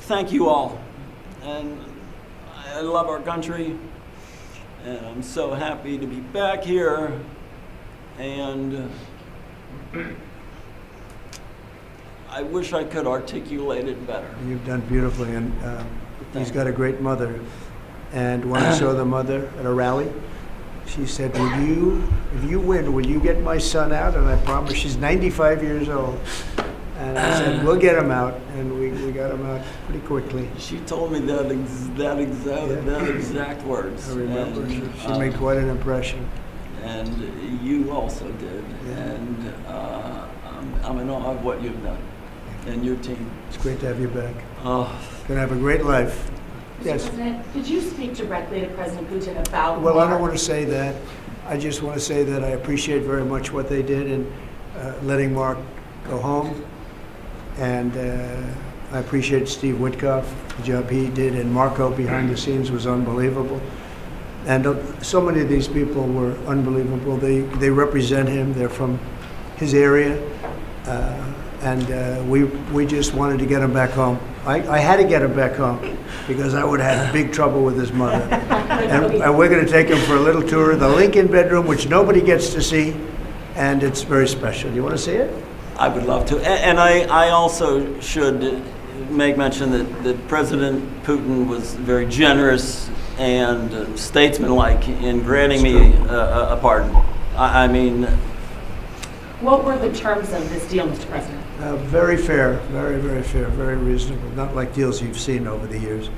thank you all. And I love our country. And I'm so happy to be back here. And I wish I could articulate it better. You've done beautifully, and he's got a great mother. And when I saw the mother at a rally, she said, if you win, will you get my son out? And I promised. She's 95 years old. And I said, we'll get him out. And we got him out pretty quickly. She told me that exact words. I remember. And, she made quite an impression. And you also did. Yeah. And I'm in awe of what you've done and your team. It's great to have you back. Oh. Gonna have a great life. Yes. President, did you speak directly to President Putin about? Well, I don't want to say that. I just want to say that I appreciate very much what they did in letting Mark go home. And I appreciate Steve Witkoff, the job he did, and Marco behind the scenes was unbelievable. And so many of these people were unbelievable. They represent him. They're from his area. And we just wanted to get him back home. I had to get him back home because I would have had big trouble with his mother. And we're going to take him for a little tour of the Lincoln bedroom, which nobody gets to see, and it's very special. Do you want to see it? I would love to. And I also should make mention that President Putin was very generous and statesmanlike in granting me a pardon. I mean... What were the terms of this deal, Mr. President? Very fair, very, very fair, very reasonable. Not like deals you've seen over the years.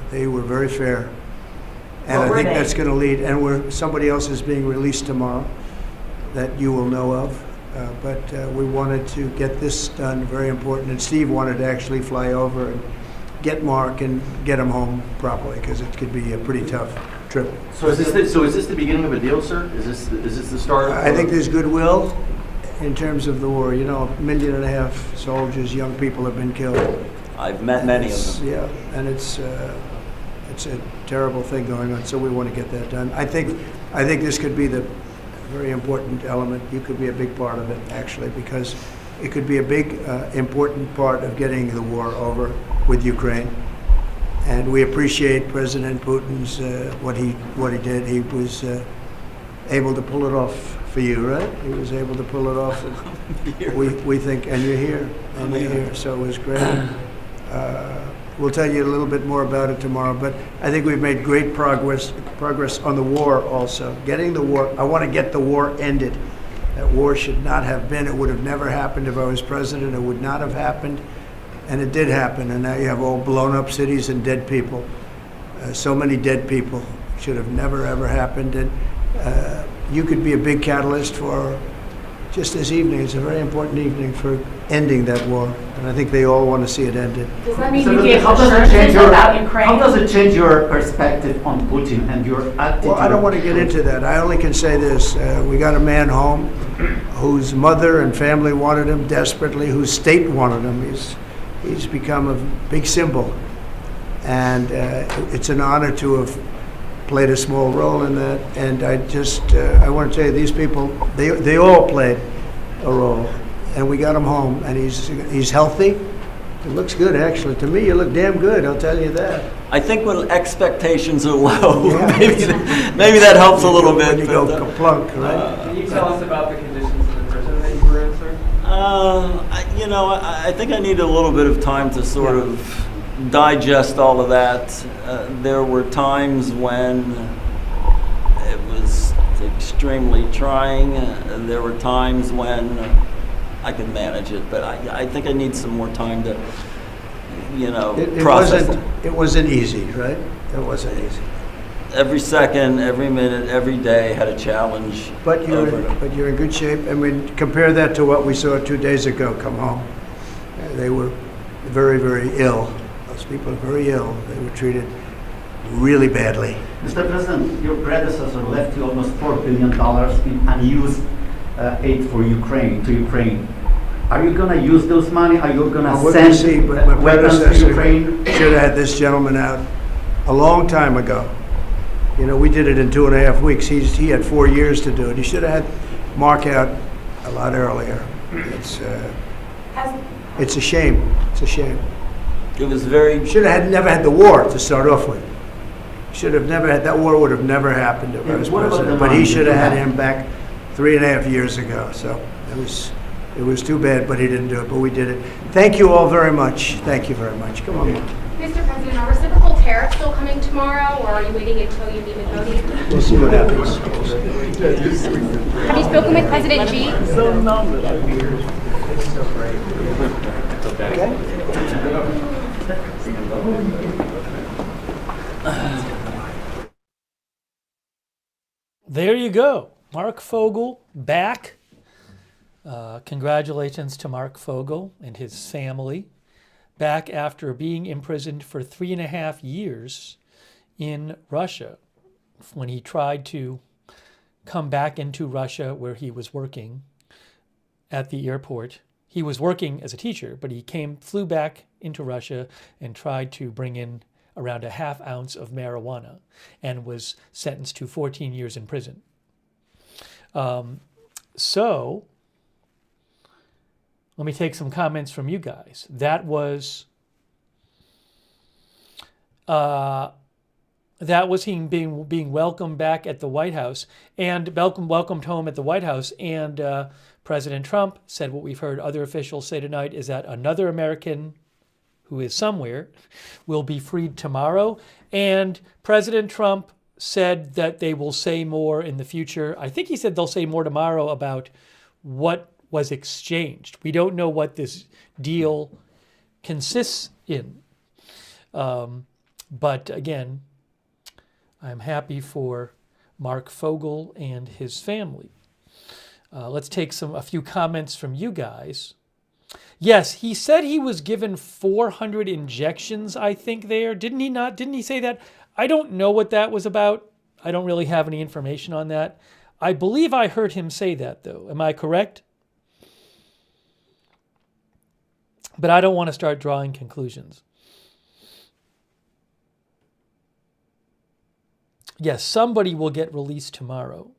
They were very fair. And I think that's going to lead, and somebody else is being released tomorrow that you will know of. But we wanted to get this done, very important. And Steve wanted to actually fly over and get Mark and get him home properly, because it could be a pretty tough trip. So is this the beginning of a deal, sir? Is this the start of? I think there's goodwill in terms of the war. You know, 1.5 million soldiers, young people have been killed. I've met many of them. Yeah, and it's a terrible thing going on. So we want to get that done. I think this could be the very important element. You could be a big part of it, actually, because it could be a big, important part of getting the war over with Ukraine. And we appreciate President Putin's what he did. He was able to pull it off for you, right? He was able to pull it off. We think, and you're here, so it was great. We'll tell you a little bit more about it tomorrow, but I think we've made great progress on the war also. Getting the war, I want to get the war ended. That war should not have been. It would have never happened if I was president. It would not have happened. And it did happen, and now you have all blown up cities and dead people. So many dead people. Should have never, ever happened. And you could be a big catalyst for just this evening. It's a very important evening for ending that war. And I think they all want to see it ended. Does that mean you gave assurances about Ukraine? How does it change your perspective on Putin and your attitude? Well, I don't want to get into that. I only can say this. We got a man home whose mother and family wanted him desperately, whose state wanted him. He's become a big symbol, and it's an honor to have played a small role in that. And I want to tell you, these people, they all played a role, and we got him home, and he's healthy, It looks good, actually. To me, you look damn good, I'll tell you that. I think when expectations are low, Yeah. maybe that helps a little bit. When you go but, kaplunk, right? Can you tell us about the conditions of the prison that you were in, sir? I think I need a little bit of time to sort of digest all of that. There were times when it was extremely trying. There were times when I could manage it, but I think I need some more time to, process it. It wasn't easy, right? It wasn't easy. Every second, every minute, every day had a challenge. But you're in good shape. I mean, compare that to what we saw 2 days ago come home. They were very, very ill. Those people are very ill. They were treated really badly. Mr. President, your predecessor left you almost $4 billion in unused aid for Ukraine, to Ukraine. Are you going to use those money? Are you going to send but my weapons to predecessor Ukraine? should have had this gentleman out a long time ago. We did it in 2.5 weeks. He had 4 years to do it. He should have had Mark out a lot earlier. It's a shame. It's a shame. It was very... Should have never had the war to start off with. Should have never had that war. Would have never happened if I was president. But he should have had him back 3.5 years ago. So it was too bad, but he didn't do it. But we did it. Thank you all very much. Thank you very much. Come on. Mr. President, are reciprocal tariffs still coming tomorrow, or are you waiting until you meet with Modi? We'll see what happens. Have you spoken with President Xi? There you go. Marc Fogel back. Congratulations to Marc Fogel and his family. Back after being imprisoned for 3.5 years in Russia when he tried to come back into Russia where he was working at the airport. He was working as a teacher, but he flew back into Russia and tried to bring in around a ½ ounce of marijuana and was sentenced to 14 years in prison. So let me take some comments from you guys. That was him being welcomed back at the White House and welcomed home at the White House. And President Trump said what we've heard other officials say tonight is that another American who is somewhere will be freed tomorrow. And President Trump said that they will say more in the future. I think he said they'll say more tomorrow about what was exchanged. We don't know what this deal consists in. But again, I'm happy for Marc Fogel and his family. Let's take a few comments from you guys. Yes, he said he was given 400 injections, I think, there. Didn't he not? Didn't he say that? I don't know what that was about. I don't really have any information on that. I believe I heard him say that, though. Am I correct? But I don't want to start drawing conclusions. Yes, somebody will get released tomorrow.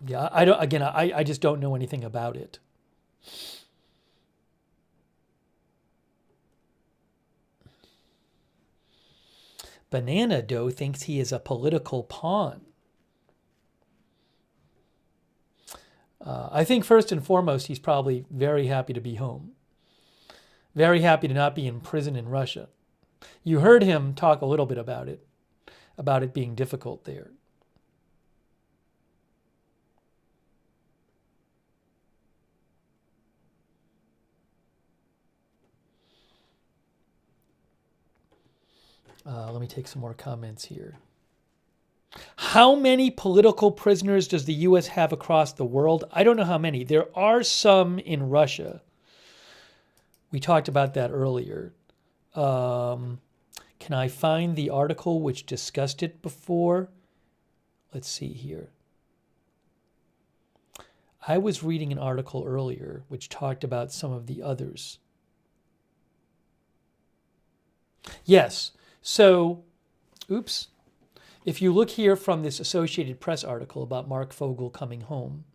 Yeah, I just don't know anything about it. Banana Dough thinks he is a political pawn. I think first and foremost, he's probably very happy to be home. Very happy to not be in prison in Russia. You heard him talk a little bit about it being difficult there. Let me take some more comments here. How many political prisoners does the U.S. have across the world? I don't know how many. There are some in Russia. We talked about that earlier. Can I find the article which discussed it before? Let's see here. I was reading an article earlier which talked about some of the others. Yes. So, oops. If you look here from this Associated Press article about Marc Fogel coming home,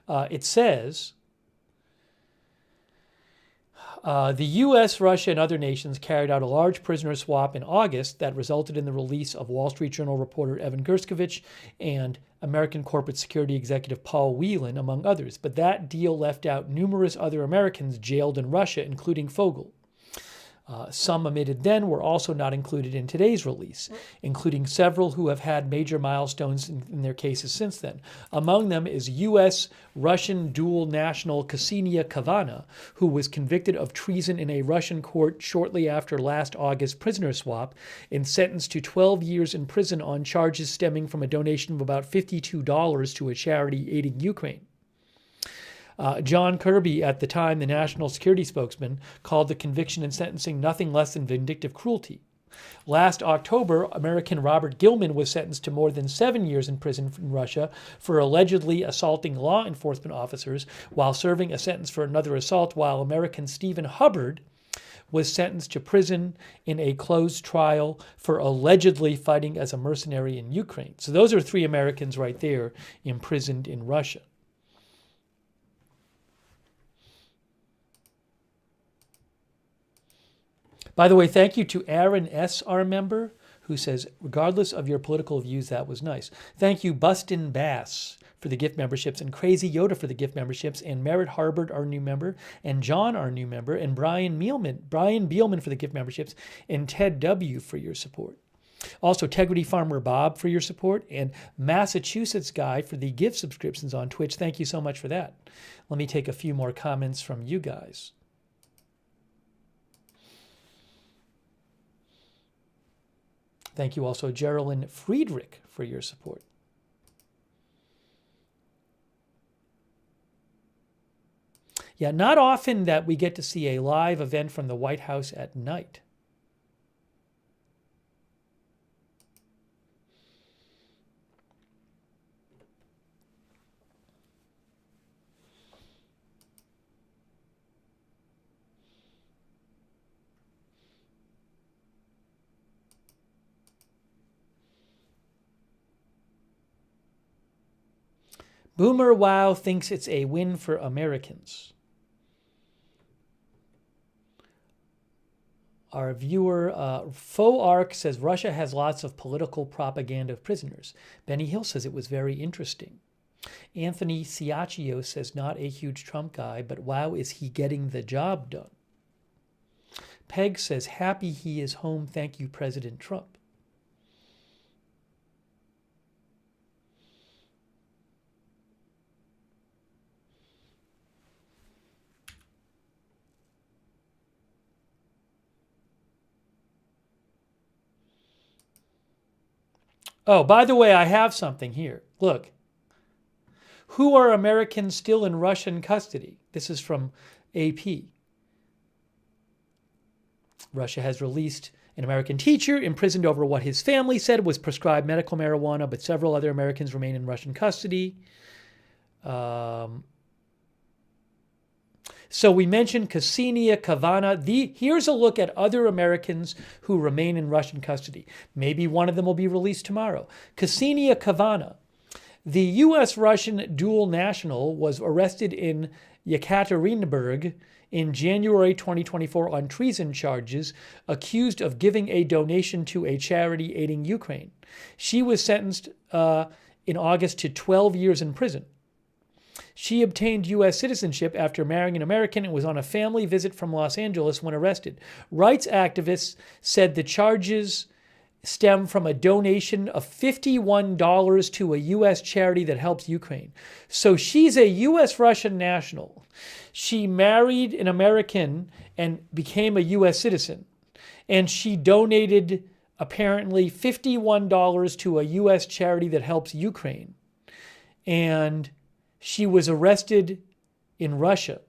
it says The U.S., Russia, and other nations carried out a large prisoner swap in August that resulted in the release of Wall Street Journal reporter Evan Gershkovich and American corporate security executive Paul Whelan, among others. But that deal left out numerous other Americans jailed in Russia, including Fogel. Some omitted then were also not included in today's release, including several who have had major milestones in their cases since then. Among them is U.S.-Russian dual national Ksenia Kavana, who was convicted of treason in a Russian court shortly after last August's prisoner swap and sentenced to 12 years in prison on charges stemming from a donation of about $52 to a charity aiding Ukraine. John Kirby, at the time the national security spokesman, called the conviction and sentencing nothing less than vindictive cruelty. Last October, American Robert Gilman was sentenced to more than 7 years in prison in Russia for allegedly assaulting law enforcement officers while serving a sentence for another assault, while American Stephen Hubbard was sentenced to prison in a closed trial for allegedly fighting as a mercenary in Ukraine. So those are 3 Americans right there imprisoned in Russia. By the way, thank you to Aaron S., our member, who says, regardless of your political views, that was nice. Thank you, Bustin Bass, for the gift memberships, and Crazy Yoda for the gift memberships, and Merritt Harbord, our new member, and John, our new member, and Brian Beelman for the gift memberships, and Ted W. for your support. Also, Tegrity Farmer Bob for your support, and Massachusetts Guy for the gift subscriptions on Twitch. Thank you so much for that. Let me take a few more comments from you guys. Thank you also, Geraldine Friedrich, for your support. Yeah, not often that we get to see a live event from the White House at night. Boomer Wow thinks it's a win for Americans. Our viewer, Faux Arc, says Russia has lots of political propaganda of prisoners. Benny Hill says it was very interesting. Anthony Ciaccio says not a huge Trump guy, but wow, is he getting the job done? Peg says happy he is home, thank you, President Trump. Oh, by the way, I have something here. Look. Who are Americans still in Russian custody? This is from AP. Russia has released an American teacher imprisoned over what his family said was prescribed medical marijuana, but several other Americans remain in Russian custody. So we mentioned Ksenia Kavana. Here's a look at other Americans who remain in Russian custody. Maybe one of them will be released tomorrow. Ksenia Kavana, the U.S.-Russian dual national, was arrested in Yekaterinburg in January 2024 on treason charges, accused of giving a donation to a charity aiding Ukraine. She was sentenced in August to 12 years in prison. She obtained U.S. citizenship after marrying an American and was on a family visit from Los Angeles when arrested. Rights activists said the charges stem from a donation of $51 to a U.S. charity that helps Ukraine. So she's a U.S.-Russian national. She married an American and became a U.S. citizen. And she donated, apparently, $51 to a U.S. charity that helps Ukraine. And she was arrested in Russia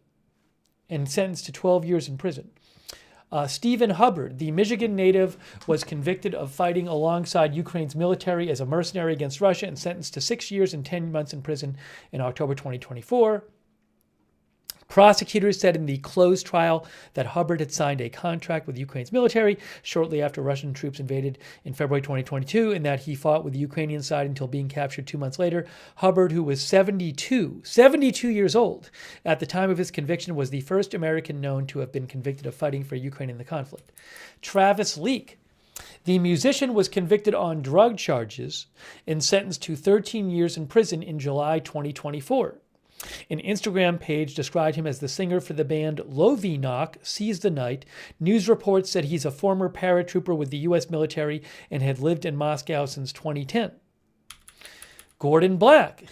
and sentenced to 12 years in prison. Stephen Hubbard, the Michigan native, was convicted of fighting alongside Ukraine's military as a mercenary against Russia and sentenced to 6 years and 10 months in prison in October 2024. Prosecutors said in the closed trial that Hubbard had signed a contract with Ukraine's military shortly after Russian troops invaded in February 2022, and that he fought with the Ukrainian side until being captured 2 months later. Hubbard, who was 72 years old at the time of his conviction, was the first American known to have been convicted of fighting for Ukraine in the conflict. Travis Leak, the musician, was convicted on drug charges and sentenced to 13 years in prison in July 2024. An Instagram page described him as the singer for the band Lovinok Seize the Night. News reports said he's a former paratrooper with the U.S. military and had lived in Moscow since 2010. Gordon Black,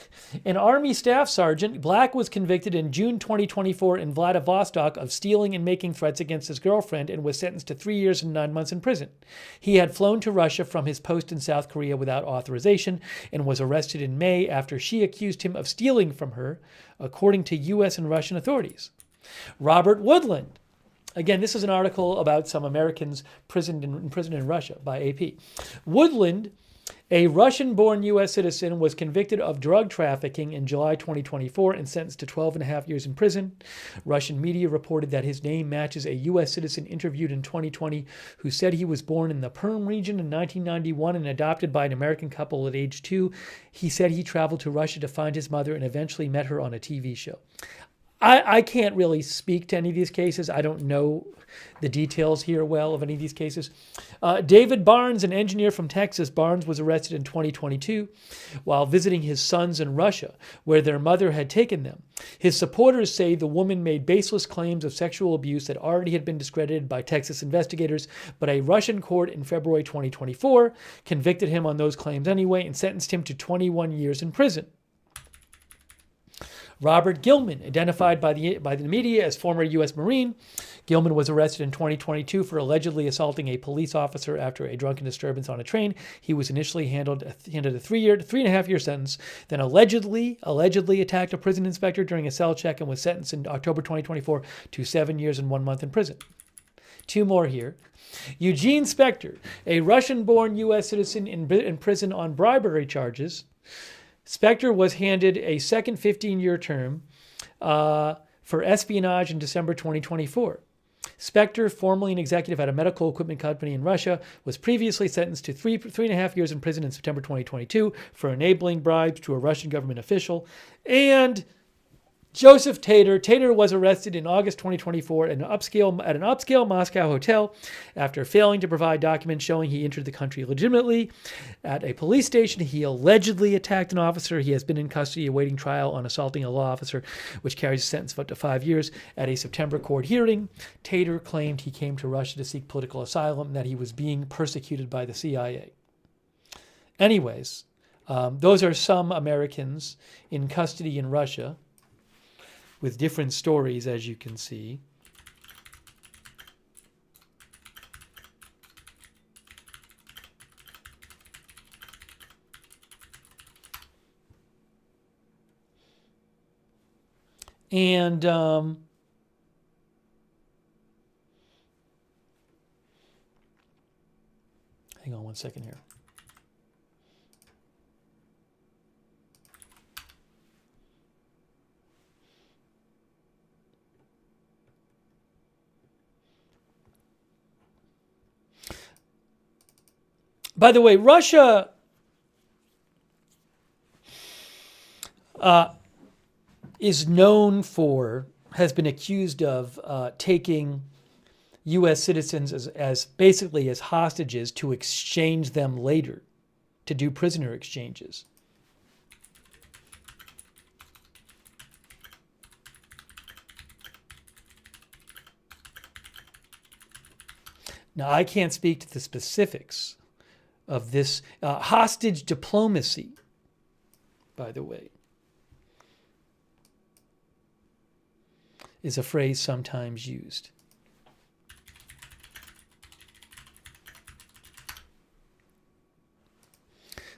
an Army staff sergeant. Black was convicted in June 2024 in Vladivostok of stealing and making threats against his girlfriend and was sentenced to 3 years and 9 months in prison. He had flown to Russia from his post in South Korea without authorization and was arrested in May after she accused him of stealing from her, according to U.S. and Russian authorities. Robert Woodland. Again, this is an article about some Americans imprisoned in Russia by AP. Woodland, a Russian-born U.S. citizen, was convicted of drug trafficking in July 2024 and sentenced to 12.5 years in prison. Russian media reported that his name matches a U.S. citizen interviewed in 2020 who said he was born in the Perm region in 1991 and adopted by an American couple at age 2. He said he traveled to Russia to find his mother and eventually met her on a TV show. I can't really speak to any of these cases. I don't know the details here well of any of these cases. David Barnes, an engineer from Texas. Barnes was arrested in 2022 while visiting his sons in Russia, where their mother had taken them. His supporters say the woman made baseless claims of sexual abuse that already had been discredited by Texas investigators, but a Russian court in February 2024 convicted him on those claims anyway and sentenced him to 21 years in prison. Robert Gilman, identified by the media as former U.S. Marine. Gilman was arrested in 2022 for allegedly assaulting a police officer after a drunken disturbance on a train. He was initially handed a 3.5-year sentence, then allegedly attacked a prison inspector during a cell check and was sentenced in October 2024 to 7 years and 1 month in prison. 2 more here. Eugene Spector, a Russian-born U.S. citizen in prison on bribery charges. Spector was handed a second 15-year term for espionage in December 2024. Spector, formerly an executive at a medical equipment company in Russia, was previously sentenced to 3.5 years in prison in September 2022 for enabling bribes to a Russian government official. And Joseph Tater. Tater was arrested in August 2024 at an upscale Moscow hotel after failing to provide documents showing he entered the country legitimately. At a police station, he allegedly attacked an officer. He has been in custody awaiting trial on assaulting a law officer, which carries a sentence of up to 5 years. At a September court hearing, Tater claimed he came to Russia to seek political asylum and that he was being persecuted by the CIA. Anyways, those are some Americans in custody in Russia, with different stories, as you can see. And hang on 1 second here. By the way, Russia has been accused of taking U.S. citizens as basically as hostages to exchange them later, to do prisoner exchanges. Now, I can't speak to the specifics of this hostage diplomacy, by the way, is a phrase sometimes used.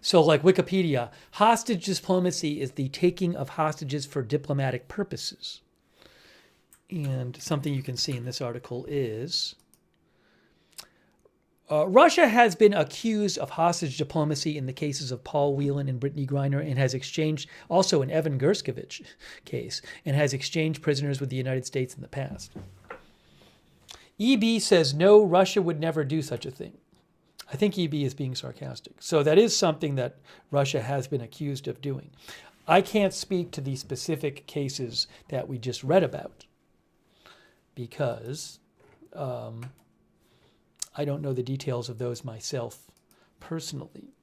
So like Wikipedia, hostage diplomacy is the taking of hostages for diplomatic purposes. And something you can see in this article is Russia has been accused of hostage diplomacy in the cases of Paul Whelan and Brittany Griner, and has exchanged, also an Evan Gershkovich case, and has exchanged prisoners with the United States in the past. EB says, no, Russia would never do such a thing. I think EB is being sarcastic. So that is something that Russia has been accused of doing. I can't speak to the specific cases that we just read about because I don't know the details of those myself personally.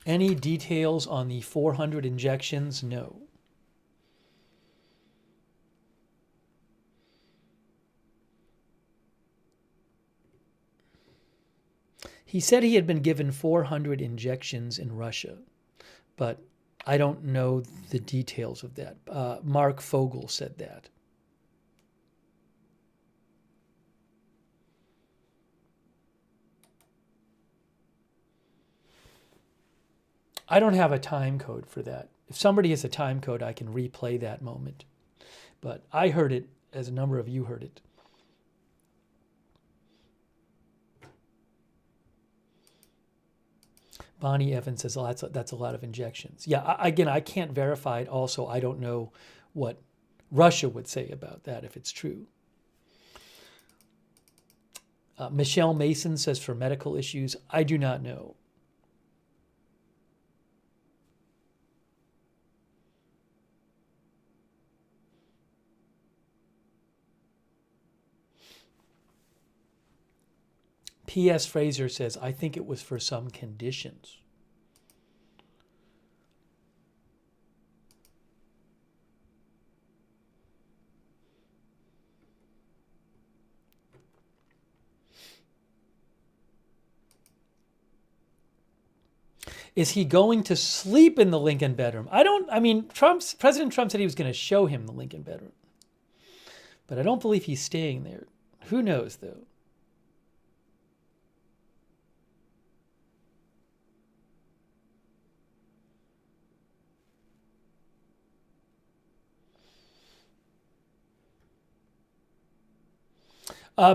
Any details on the 400 injections? No. He said he had been given 400 injections in Russia, but I don't know the details of that. Marc Fogel said that. I don't have a time code for that. If somebody has a time code, I can replay that moment. But I heard it as a number of you heard it. Bonnie Evans says, oh, that's a lot of injections. Yeah, again, I can't verify it. Also, I don't know what Russia would say about that if it's true. Michelle Mason says, for medical issues, I do not know. P.S. Fraser says, I think it was for some conditions. Is he going to sleep in the Lincoln bedroom? President Trump said he was going to show him the Lincoln bedroom. But I don't believe he's staying there. Who knows, though?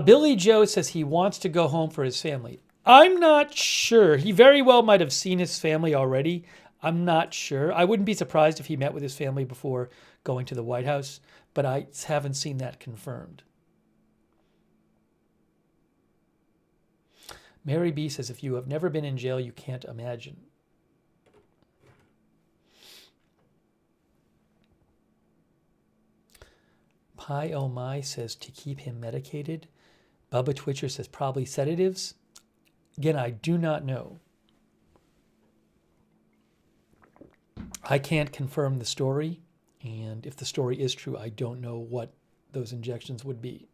Billy Joe says he wants to go home for his family. I'm not sure. He very well might have seen his family already. I'm not sure. I wouldn't be surprised if he met with his family before going to the White House, but I haven't seen that confirmed. Mary B says, if you have never been in jail, you can't imagine. Pi Oh My says to keep him medicated. Bubba Twitcher says probably sedatives. Again, I do not know. I can't confirm the story, and if the story is true, I don't know what those injections would be.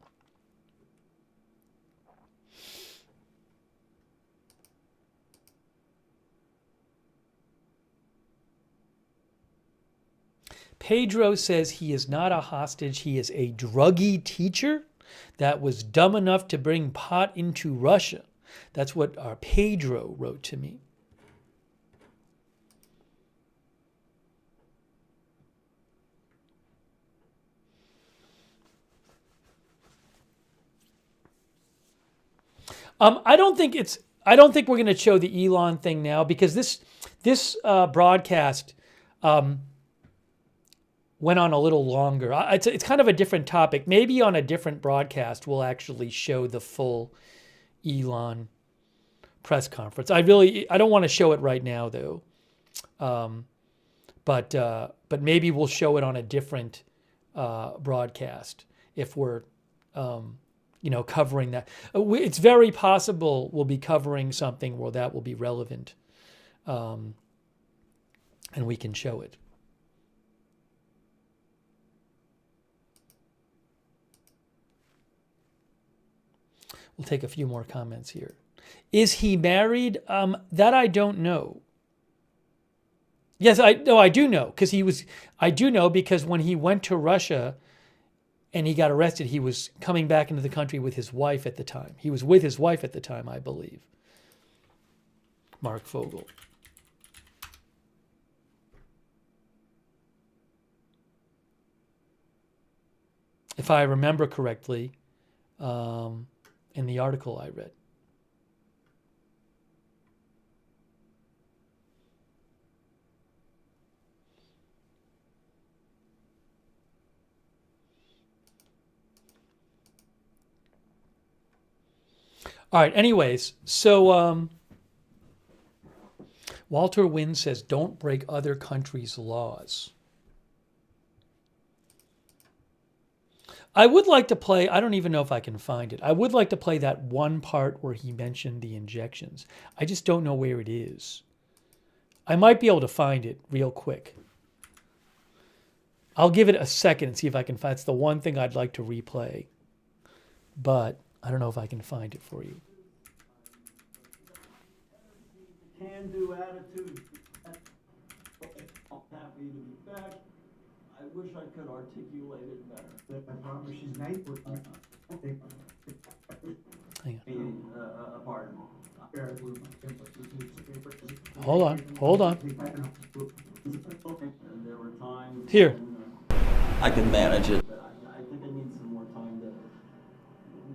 Pedro says he is not a hostage. He is a druggie teacher that was dumb enough to bring pot into Russia. That's what our Pedro wrote to me. I don't think we're going to show the Elon thing now because this broadcast went on a little longer. It's kind of a different topic. Maybe on a different broadcast we'll actually show the full Elon press conference. I don't want to show it right now though. But maybe we'll show it on a different broadcast if we're covering that. It's very possible we'll be covering something where that will be relevant, and we can show it. We'll take a few more comments here. Is he married? That I don't know. Yes, I do know because I do know because when he went to Russia and he got arrested. He was coming back into the country with his wife at the time. He was with his wife at the time, I believe. Marc Fogel. If I remember correctly, in the article I read. All right, anyways, so Walter Wynn says, don't break other countries' laws. I would like to play, I don't even know if I can find it. I would like to play that one part where he mentioned the injections. I just don't know where it is. I might be able to find it real quick. I'll give it a second and see if I can find it. It's the one thing I'd like to replay. But I don't know if I can find it for you. Can-do attitude. I'm happy to be back. I wish I could articulate it better. Hang on. Pardon. Hold on, hold on. And there were times Here. when, I can manage it, but I think I need some more time to,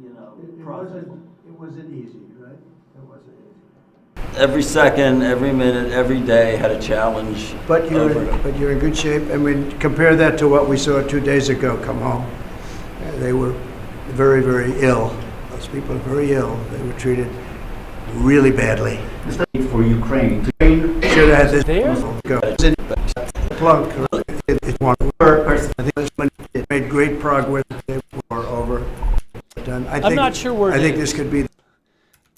you know, process. It wasn't easy, right? It wasn't easy. Every second, every minute, every day had a challenge. But you're in good shape. I mean, compare that to what we saw 2 days ago come home. They were very, very ill. Those people are very ill. They were treated really badly. For Ukraine. Should have had this There? go. Plunk. I think it made great progress. They were over. Done. I'm not sure where I it think is. this could be.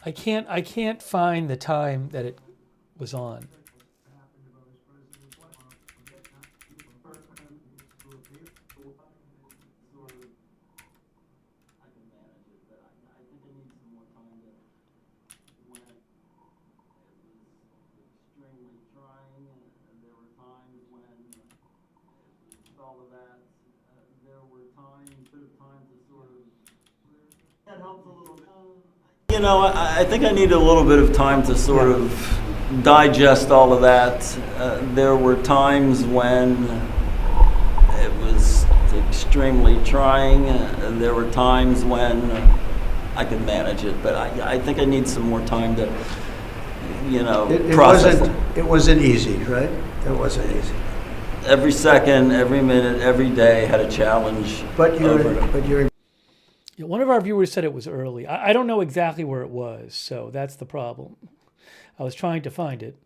I can't find the time that it was on. You know, I think I need a little bit of time to sort of digest all of that. There were times when it was extremely trying. There were times when I could manage it, but I think I need some more time to, you know, process it. It wasn't easy, right? It wasn't easy. Every second, every minute, every day had a challenge. But you're. Yeah, one of our viewers said it was early. I don't know exactly where it was, so that's the problem. I was trying to find it.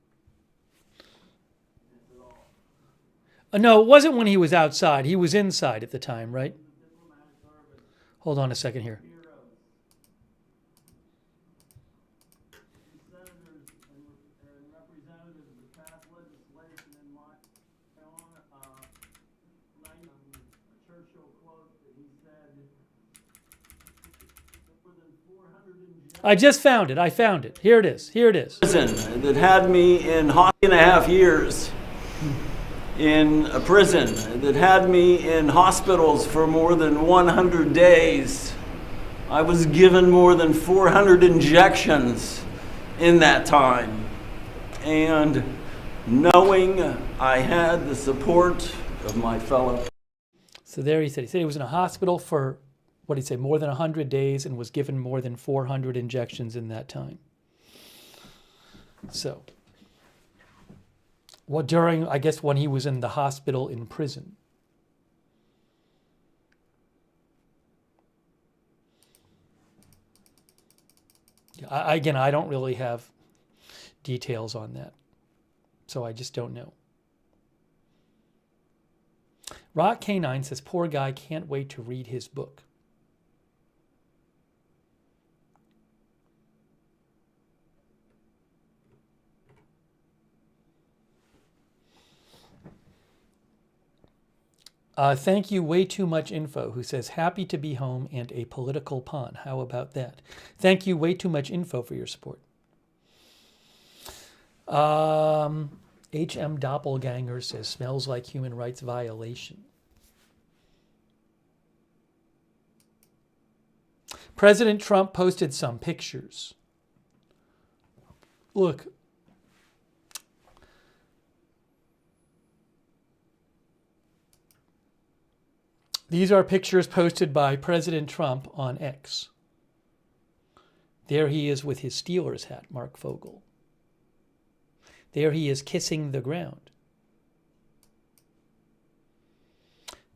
No, it wasn't when he was outside. He was inside at the time, right? Hold on a second here. I just found it. I found it. Here it is. Here it is. Prison that had me in 2.5 years. In a prison that had me in hospitals for more than 100 days. I was given more than 400 injections in that time. And knowing I had the support of my fellow. So there he said he was in a hospital for, what did he say, more than 100 days and was given more than 400 injections in that time. So, well, during, I guess, when he was in the hospital in prison. Again, I don't really have details on that, so I just don't know. Rock K9 says, poor guy, can't wait to read his book. Thank you, way too much info, who says, happy to be home and a political pawn. How about that? Thank you, way too much info, for your support. HM Doppelganger says, smells like human rights violation. President Trump posted some pictures. Look. These are pictures posted by President Trump on X. There he is with his Steelers hat, Marc Fogel. There he is kissing the ground.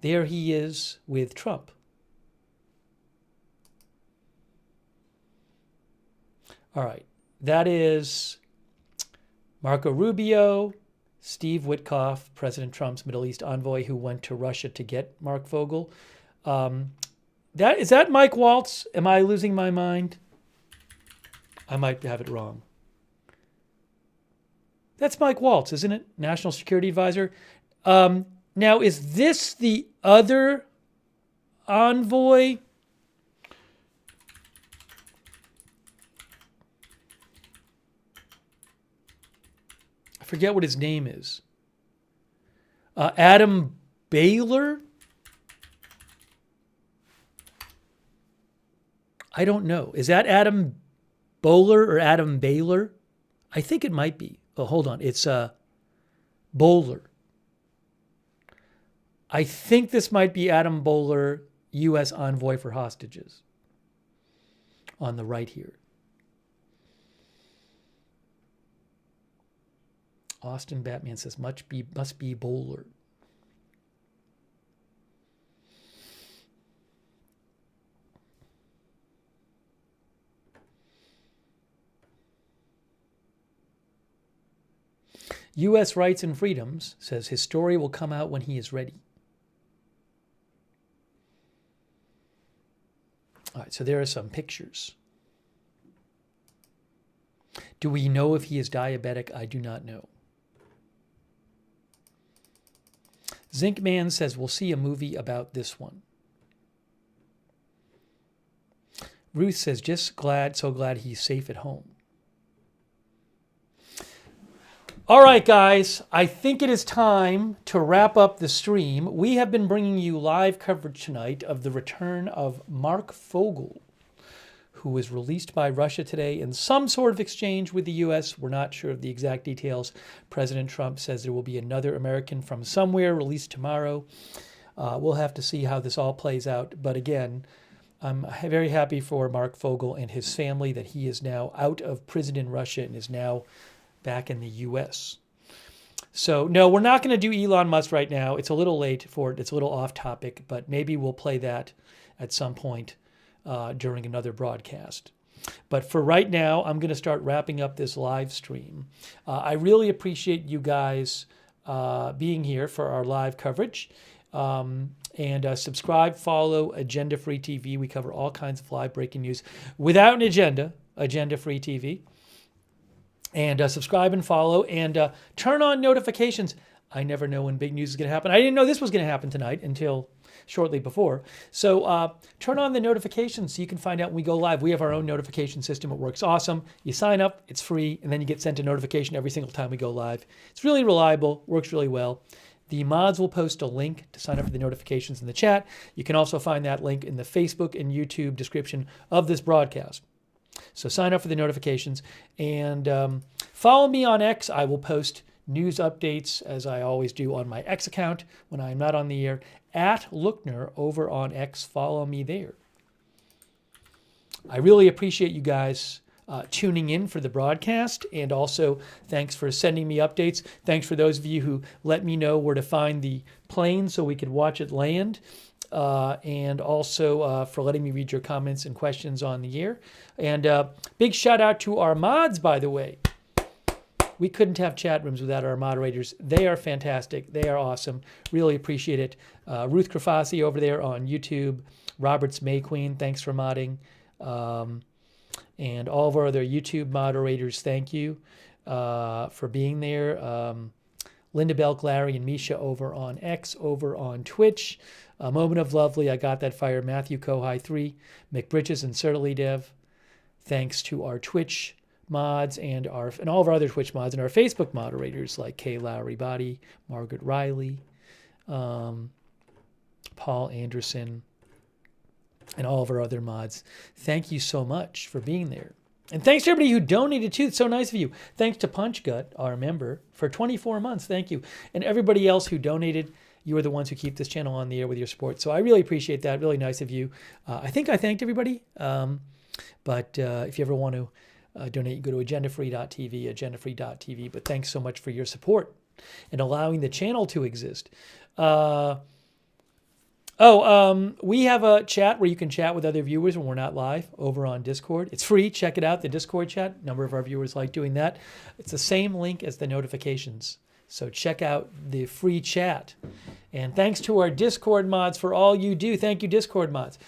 There he is with Trump. All right, that is Marco Rubio, Steve Witkoff, President Trump's Middle East envoy who went to Russia to get Marc Fogel. Is that Mike Waltz? Am I losing my mind? I might have it wrong. That's Mike Waltz, isn't it? National Security Advisor. Now, is this the other envoy? I forget what his name is. Adam Baylor? I don't know. Is that Adam Bowler or Adam Baylor? I think it might be. Oh, hold on. It's Bowler. I think this might be Adam Bowler, U.S. envoy for hostages. On the right here. Austin Batman says must be Bowler. U.S. Rights and Freedoms says his story will come out when he is ready. All right, so there are some pictures. Do we know if he is diabetic? I do not know. Zinkman says we'll see a movie about this one. Ruth says so glad he's safe at home. All right, guys, I think it is time to wrap up the stream. We have been bringing you live coverage tonight of the return of Marc Fogel, who was released by Russia today in some sort of exchange with the U.S. We're not sure of the exact details. President Trump says there will be another American from somewhere released tomorrow. We'll have to see how this all plays out. But again, I'm very happy for Marc Fogel and his family that he is now out of prison in Russia and is now back in the U.S. So, no, we're not going to do Elon Musk right now. It's a little late for it. It's a little off topic, but maybe we'll play that at some point during another broadcast. But for right now, I'm going to start wrapping up this live stream. I really appreciate you guys being here for our live coverage. And subscribe, follow Agenda Free TV. We cover all kinds of live breaking news without an agenda, Agenda Free TV. And subscribe and follow and turn on notifications. I never know when big news is going to happen. I didn't know this was going to happen tonight until shortly before. So turn on the notifications so you can find out when we go live. We have our own notification system. It works awesome. You sign up, it's free, and then you get sent a notification every single time we go live. It's really reliable, works really well. The mods will post a link to sign up for the notifications in the chat. You can also find that link in the Facebook and YouTube description of this broadcast. So sign up for the notifications and follow me on X. I will post news updates as I always do on my X account when I'm not on the air. @Lookner over on X. Follow me there. I really appreciate you guys tuning in for the broadcast, and also thanks for sending me updates. Thanks for those of you who let me know where to find the plane so we could watch it land. And also for letting me read your comments and questions on the air. And big shout out to our mods, by the way. We couldn't have chat rooms without our moderators. They are fantastic. They are awesome. Really appreciate it. Ruth Krafasi over there on YouTube. Roberts May Queen, thanks for modding. And all of our other YouTube moderators, thank you for being there. Linda Belk, Larry, and Misha over on X, over on Twitch. Moment of Lovely, I Got That Fire, Matthew Kohai 3, McBritches, and Certainly Dev. Thanks to our Twitch mods and all of our other Twitch mods and our Facebook moderators like Kay Lowry Body, Margaret Riley, Paul Anderson, and all of our other mods. Thank you so much for being there. And thanks to everybody who donated too. It's so nice of you. Thanks to Punch Gut, our member, for 24 months. Thank you. And everybody else who donated. You are the ones who keep this channel on the air with your support. So I really appreciate that. Really nice of you. I think I thanked everybody. But if you ever want to donate, you go to agendafree.tv, agendafree.tv. But thanks so much for your support and allowing the channel to exist. We have a chat where you can chat with other viewers when we're not live over on Discord. It's free. Check it out, the Discord chat. A number of our viewers like doing that. It's the same link as the notifications. So check out the free chat. And thanks to our Discord mods for all you do. Thank you, Discord mods.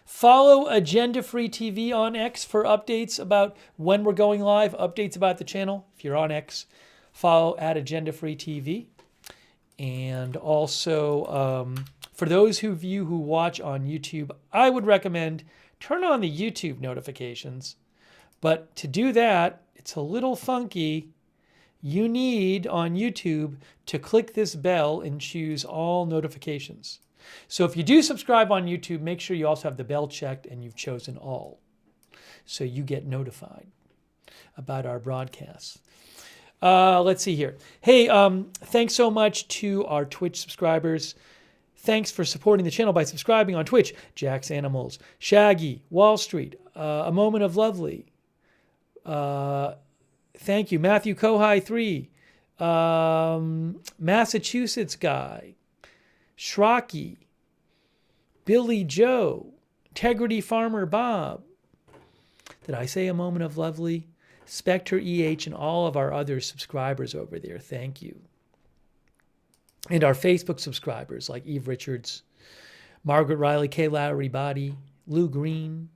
Follow Agenda Free TV on X for updates about when we're going live, updates about the channel. If you're on X, follow at Agenda Free TV. And also, for those of you who watch on YouTube, I would recommend turn on the YouTube notifications. But to do that, it's a little funky. You need on YouTube to click this bell and choose all notifications. So if you do subscribe on YouTube, make sure you also have the bell checked and you've chosen all, so you get notified about our broadcasts. Let's see here. Hey, thanks so much to our Twitch subscribers. Thanks for supporting the channel by subscribing on Twitch. Jack's Animals, Shaggy, Wall Street, A Moment of Lovely. Thank you. Matthew Kohai 3. Massachusetts Guy. Shrocky. Billy Joe. Integrity Farmer Bob. Did I say A Moment of Lovely? Spectre EH and all of our other subscribers over there. Thank you. And our Facebook subscribers like Eve Richards, Margaret Riley, Kay Lowry Body, Lou Green,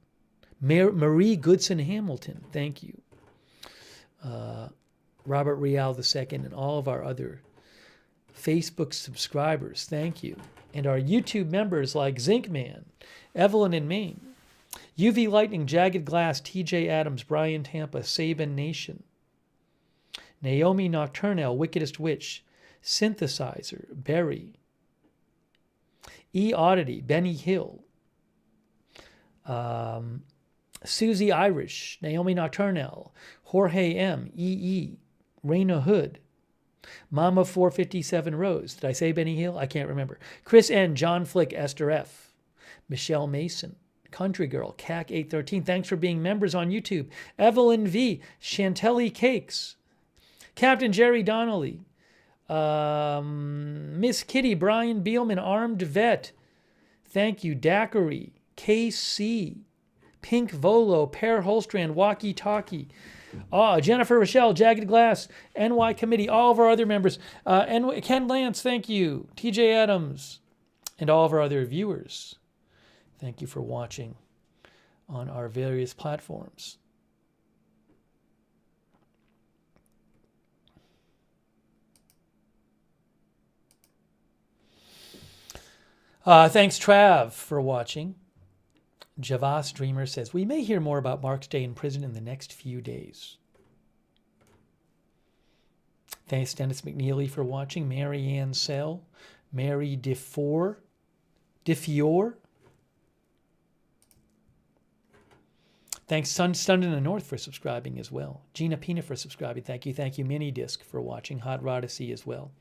Marie Goodson Hamilton. Thank you. Robert Rial II, and all of our other Facebook subscribers. Thank you. And our YouTube members like Zinkman, Evelyn in Maine, UV Lightning, Jagged Glass, TJ Adams, Brian Tampa, Sabin Nation, Naomi Nocturnal, Wickedest Witch, Synthesizer, Berry, E Oddity, Benny Hill, Susie Irish, Naomi Nocturnal, Jorge M, EE, Raina Hood, Mama 457 Rose. Did I say Benny Hill? I can't remember. Chris N, John Flick, Esther F, Michelle Mason, Country Girl, CAC 813. Thanks for being members on YouTube. Evelyn V, Chantelli Cakes, Captain Jerry Donnelly, Miss Kitty, Brian Beelman, Armed Vet. Thank you. Daiquiri, KC, Pink Volo, Per Holstrand, Walkie Talkie, Jennifer Rochelle, Jagged Glass, NY Committee, all of our other members, and Ken Lance, thank you, TJ Adams, and all of our other viewers. Thank you for watching on our various platforms. Thanks, Trav, for watching. Javas Dreamer says, we may hear more about Mark's day in prison in the next few days. Thanks, Dennis McNeely, for watching. Mary Ann Sell, Mary DeFiore. Thanks, Stunned in the North, for subscribing as well. Gina Pina for subscribing. Thank you. Thank you, Mini Disc, for watching. Hot Rodacy as well.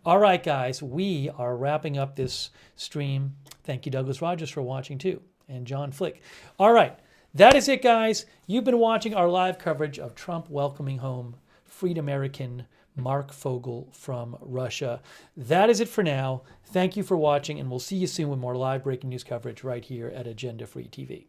All right, guys, we are wrapping up this stream. Thank you, Douglas Rogers, for watching too. And John Flick. All right, that is it, guys. You've been watching our live coverage of Trump welcoming home freed American Marc Fogel from Russia. That is it for now. Thank you for watching, and we'll see you soon with more live breaking news coverage right here at Agenda Free TV.